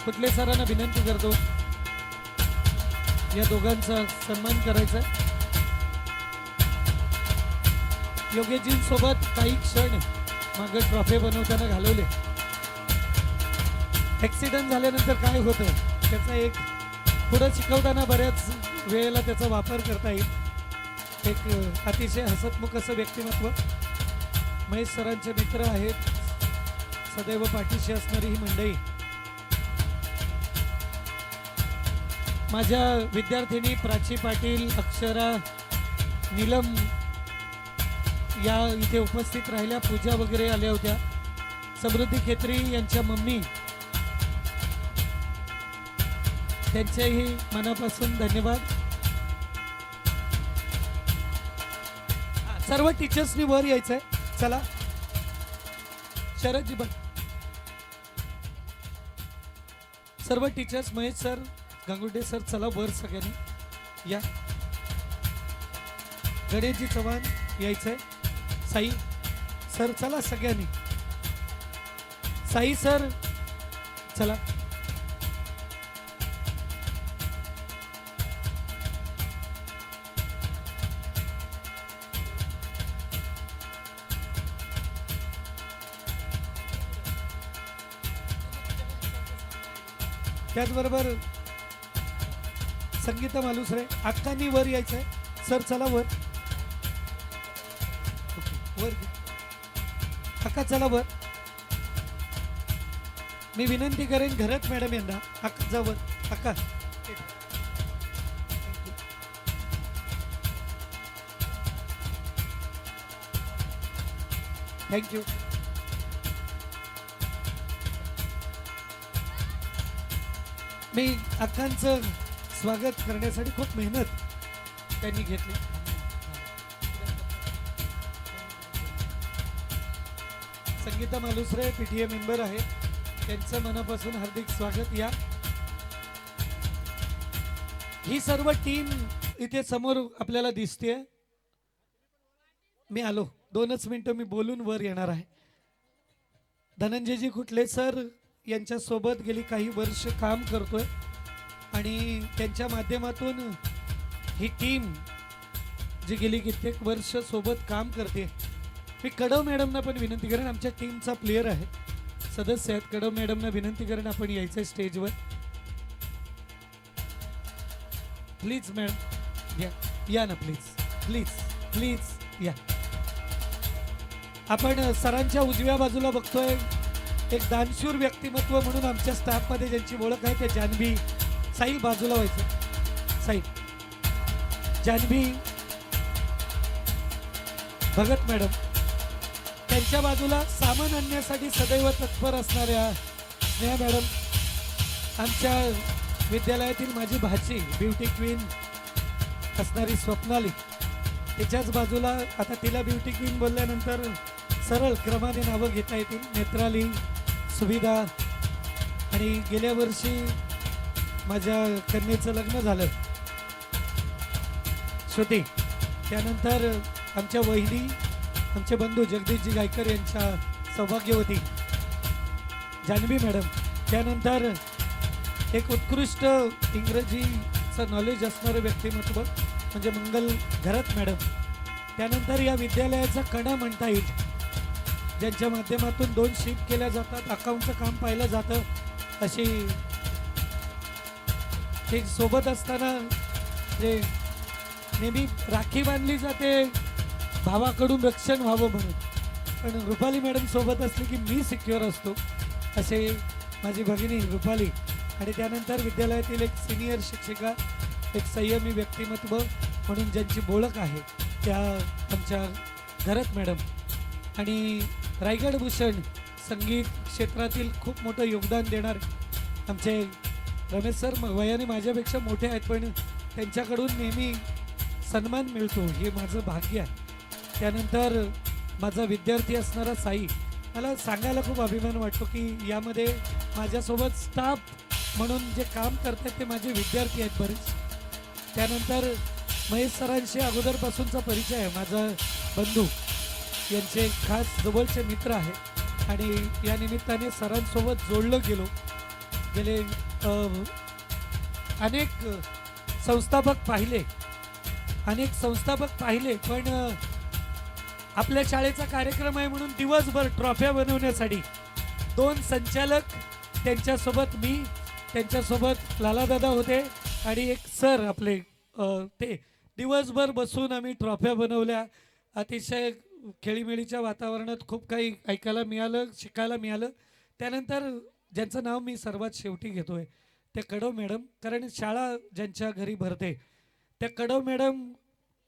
कुठले सरांना विनंती करतो या दोघांचा सन्मान करायचा. योगेशजींसोबत काही क्षण मागे ट्रॉफी बनवताना घालवले. ॲक्सिडेंट झाल्यानंतर काय होतं त्याचा एक पुढं शिकवताना बऱ्याच वेळेला त्याचा वापर करता येईल. एक अतिशय हसतमुख असं व्यक्तिमत्व. महेश सरांचे मित्र आहेत, सदैव पाठीशी असणारी ही मंडळी. माझ्या विद्यार्थिनी प्राची पाटील, अक्षरा, नीलम या इथे उपस्थित राहिल्या. पूजा वगैरे आल्या होत्या. समृद्धी खेत्री यांच्या मम्मी, त्यांचेही मनापासून धन्यवाद. सर्व टीचर्सनी वर यायचंय. चला शरदजी बघ, सर्व teachers, Mahesh sir, Gangurde sir, चला वर सगळ्यांनी या. गणेशजी चव्हाण यायचंय. साई सर चला सगळ्यांनी. साई सर चला. त्याचबरोबर संगीता मालुसरे, अक्कांनी वर यायचंय. सर चला वर वर. अक्का चला वर. मी विनंती करेन घरात मॅडम यांना, अक्का जा वर. अक्का थँक्यू. मी अक्कांचं स्वागत करण्यासाठी खूप मेहनत त्यांनी घेतली. संगीता मालुसरे पीटीए मेंबर आहे, त्यांचं मनापासून हार्दिक स्वागत. या ही सर्व टीम इथे समोर आपल्याला दिसते. मी आलो 2च मिनिटं, मी बोलून वर येणार आहे. धनंजयजी कुठले सर यांच्या सोबत गेली काही वर्ष काम करतोय आणि त्यांच्या माध्यमातून ही टीम जी गेली कित्येक वर्ष सोबत काम करते. मी कडव मॅडमना पण विनंती करेन, आमच्या टीमचा प्लेयर आहे, सदस्य आहेत. कडव मॅडमना विनंती करेन आपण यायचं स्टेजवर प्लीज. मॅडम या ना प्लीज प्लीज प्लीज या. आपण सरांच्या उजव्या बाजूला बघतोय एक दानशूर व्यक्तिमत्व म्हणून आमच्या स्टाफमध्ये ज्यांची ओळख आहे ते जान्हवी. साईल बाजूला व्हायचं. साईल, जान्हवी भगत मॅडम, त्यांच्या बाजूला सामान आणण्यासाठी सदैव तत्पर असणाऱ्या स्नेहा मॅडम, आमच्या विद्यालयातील माझी भाची ब्युटी क्वीन असणारी स्वप्नाली, तिच्याच बाजूला आता तिला ब्युटी क्वीन बोलल्यानंतर सरळ क्रमाने नावं घेता येतील, नेत्राली, सुविधा, आणि गेल्या वर्षी माझ्या कन्येचं लग्न झालं श्रुती, त्यानंतर आमच्या वहिनी, आमचे बंधू जगदीशजी गायकर यांच्या सौभाग्यवती जान्हवी मॅडम, त्यानंतर एक उत्कृष्ट इंग्रजीचं नॉलेज असणारं व्यक्तिमत्व म्हणजे मंगल घरात मॅडम, त्यानंतर या विद्यालयाचा कणा म्हणता येईल, ज्यांच्या माध्यमातून 2 शिफ्ट केल्या जातात, अकाउंटचं काम पाहिलं जातं, अशी ते सोबत असताना जे नेहमी राखी बांधली जाते भावाकडून रक्षण व्हावं म्हणून, पण रुपाली मॅडम सोबत असली की मी सिक्युअर असतो, असे माझी भगिनी रुपाली, आणि त्यानंतर विद्यालयातील एक सिनियर शिक्षिका, एक संयमी व्यक्तिमत्व म्हणून ज्यांची ओळख आहे त्या आमच्या घरात मॅडम, आणि रायगड भूषण संगीत क्षेत्रातील खूप मोठं योगदान देणार आमचे रमेश सर, वयाने माझ्यापेक्षा मोठे आहेत पण त्यांच्याकडून नेहमी सन्मान मिळतो, हे माझं भाग्य आहे. त्यानंतर माझा विद्यार्थी असणारा साई, मला सांगायला खूप अभिमान वाटतो की यामध्ये माझ्यासोबत स्टाफ म्हणून जे काम करतात ते माझे विद्यार्थी आहेत बरेच. त्यानंतर महेश सरांशी अगोदरपासूनचा परिचय आहे, माझा बंधू, यांचे खास जवळचे मित्र आहेत आणि या निमित्ताने सरांसोबत जोडलं गेले अनेक संस्थापक पाहिले पण आपल्या शाळेचा कार्यक्रम आहे म्हणून दिवसभर ट्रॉफ्या बनवण्यासाठी 2 संचालक, त्यांच्यासोबत मी, त्यांच्यासोबत लालादादा होते आणि एक सर आपले, ते दिवसभर बसून आम्ही ट्रॉफ्या बनवल्या. अतिशय खेळीमेळीच्या वातावरणात खूप काही ऐकायला मिळालं, शिकायला मिळालं. त्यानंतर ज्यांचं नाव मी सर्वात शेवटी घेतोय ते कडव मॅडम, कारण शाळा ज्यांच्या घरी भरते त्या कडव मॅडम,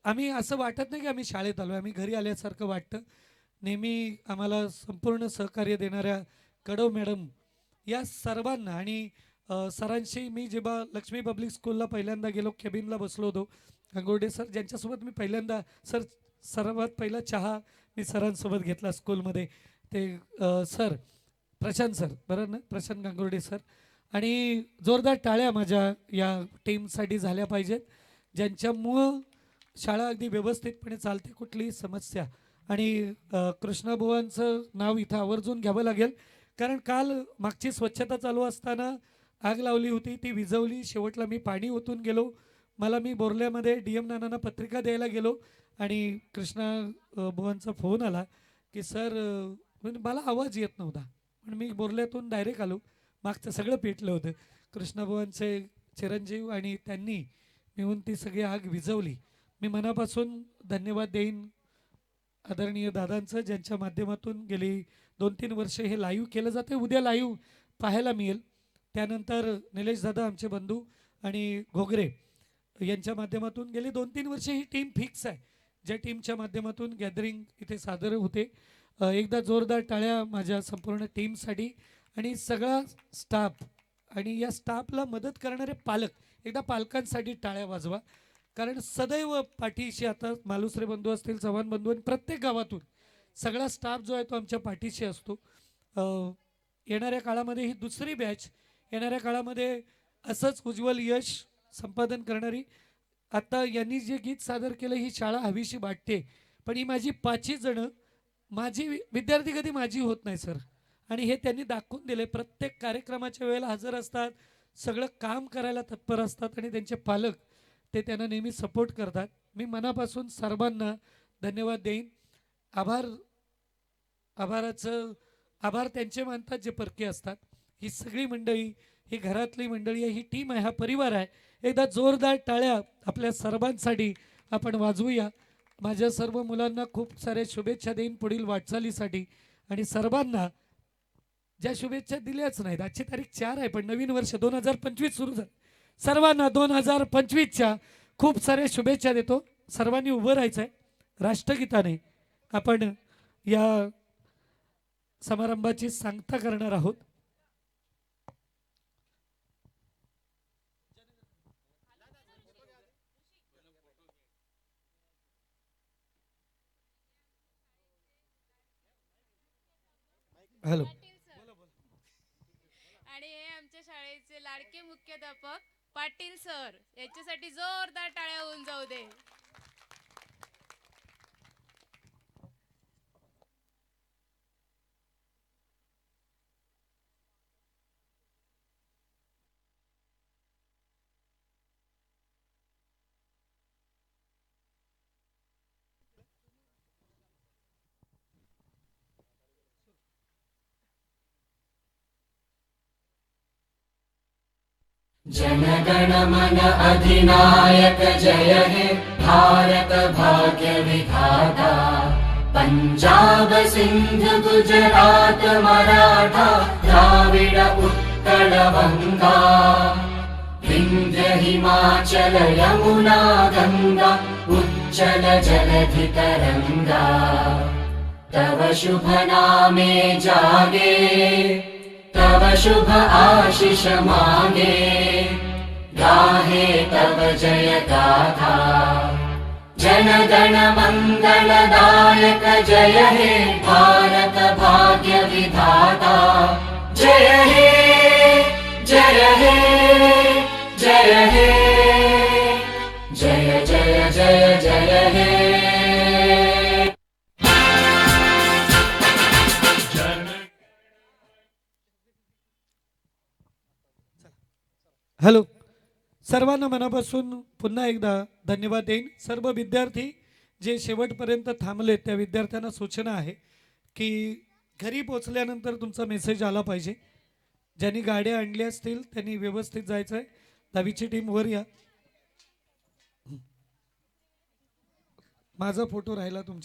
आम्ही असं वाटत नाही की आम्ही शाळेत आलो, आम्ही घरी आल्यासारखं वाटतं. नेहमी आम्हाला संपूर्ण सहकार्य देणाऱ्या कडव मॅडम या सर्वांना, आणि सरांशी मी जेव्हा लक्ष्मी पब्लिक स्कूलला पहिल्यांदा गेलो, केबिनला बसलो होतो, गंगोर्डे सर ज्यांच्यासोबत मी पहिल्यांदा सर्वात पहिला चहा मी सरांसोबत घेतला स्कूलमध्ये, ते सर प्रशांत सर, बरं ना, प्रशांत गांगुर्डे सर. आणि जोरदार टाळ्या माझ्या या टीमसाठी झाल्या पाहिजेत, ज्यांच्यामुळं शाळा अगदी व्यवस्थितपणे चालते, कुठलीही समस्या. आणि कृष्णाबुवांचं नाव इथं आवर्जून घ्यावं लागेल, कारण काल मागची स्वच्छता चालू असताना आग लावली होती, ती विझवली, शेवटला मी पाणी ओतून गेलो. मी बोरल्यामध्ये DM नानांना पत्रिका द्यायला गेलो आणि कृष्णा बुवांचा फोन आला की सर, मला आवाज येत नव्हता, पण मी बोरल्यातून डायरेक्ट आलो, मागचं सगळं पेटलं होतं. कृष्णाबुवांचे चिरंजीव आणि त्यांनी मिळून ती सगळी आग विझवली. मी मनापासून धन्यवाद देईन आदरणीय दादांचं, ज्यांच्या माध्यमातून गेली 2-3 वर्षे हे लाईव्ह केलं जाते, उद्या लाईव्ह पाहायला मिळेल. त्यानंतर निलेश दादा आमचे बंधू आणि घोगरे यांच्या माध्यमातून गेली 2-3 वर्षे ही टीम फिक्स आहे, ज्या टीमच्या माध्यमातून गॅदरिंग इथे सादर होते. एकदा जोरदार टाळ्या माझ्या संपूर्ण टीमसाठी आणि सगळा स्टाफ, आणि या स्टाफला मदत करणारे पालक, एकदा पालकांसाठी टाळ्या वाजवा, कारण सदैव पाठीशी, आता मालुसरे बंधू असतील, चव्हाण बंधू, आणि प्रत्येक गावातून सगळा स्टाफ जो आहे तो आमच्या पाठीशी असतो. येणाऱ्या काळामध्ये ही दुसरी बॅच, येणाऱ्या काळामध्ये असंच उज्ज्वल यश संपादन करणारी, आता यांनी जे गीत सादर केलं, ही शाळा हवीशी वाटते, पण ही माझी 5 जणं माझी विद्यार्थी कधी माझी होत नाही सर, आणि हे त्यांनी दाखवून दिले. प्रत्येक कार्यक्रमाच्या वेळेला हजर असतात, सगळं काम करायला तत्पर असतात, आणि त्यांचे पालक ते त्यांना नेहमी सपोर्ट करतात. मी मनापासून सर्वांना धन्यवाद देईन. आभार त्यांचे मानतात जे परके असतात. ही सगळी मंडळी, ही घरातली मंडळी आहे, ही टीम आहे, हा परिवार आहे. एकदा जोरदार टाळ्या आपल्या सर्वांसाठी आपण वाजवूया. माझ्या सर्व मुलांना खूप साऱ्या शुभेच्छा देईन पुढील वाटचालीसाठी, आणि सर्वांना ज्या शुभेच्छा दिल्याच नाहीत, आजची तारीख 4 आहे पण नवीन वर्ष 2025 सुरू झालं, सर्वांना 2025च्या खूप साऱ्या शुभेच्छा देतो. सर्वांनी उभं राहायचं आहे राष्ट्रगीताने. आपण या समारंभाची सांगता करणार आहोत. हॅलो. आणि हे आमच्या शाळेचे लाडके मुख्याध्यापक पाटील सर, याच्यासाठी जोरदार टाळ्या होऊन जाऊ दे. जनगण मन अधिनायक जय हे भारत भाग्य विधाता पंजाब सिंध गुजरात मराठा द्राविड उत्कल बंगा विंध्य हिमाचल यमुना गंगा उच्चल जलधि तरंगा तव शुभ नामे जागे तव शुभ आशीष मांगे गाहे तव जय गाथा जन गण मंगलदायक जय हे भारत भाग्य विधाता जय हे जय हे जय हे जय जय जय जय हे. हॅलो. सर्वांना मनापासून पुन्हा एकदा धन्यवाद देईन. सर्व विद्यार्थी जे शेवटपर्यंत थांबले त्या विद्यार्थ्यांना सूचना आहे की घरी पोचल्यानंतर तुमचा मेसेज आला पाहिजे. ज्यांनी गाड्या आणल्या असतील त्यांनी व्यवस्थित जायचं आहे. 10वीची टीम वर या. माझा फोटो राहिला तुमच्या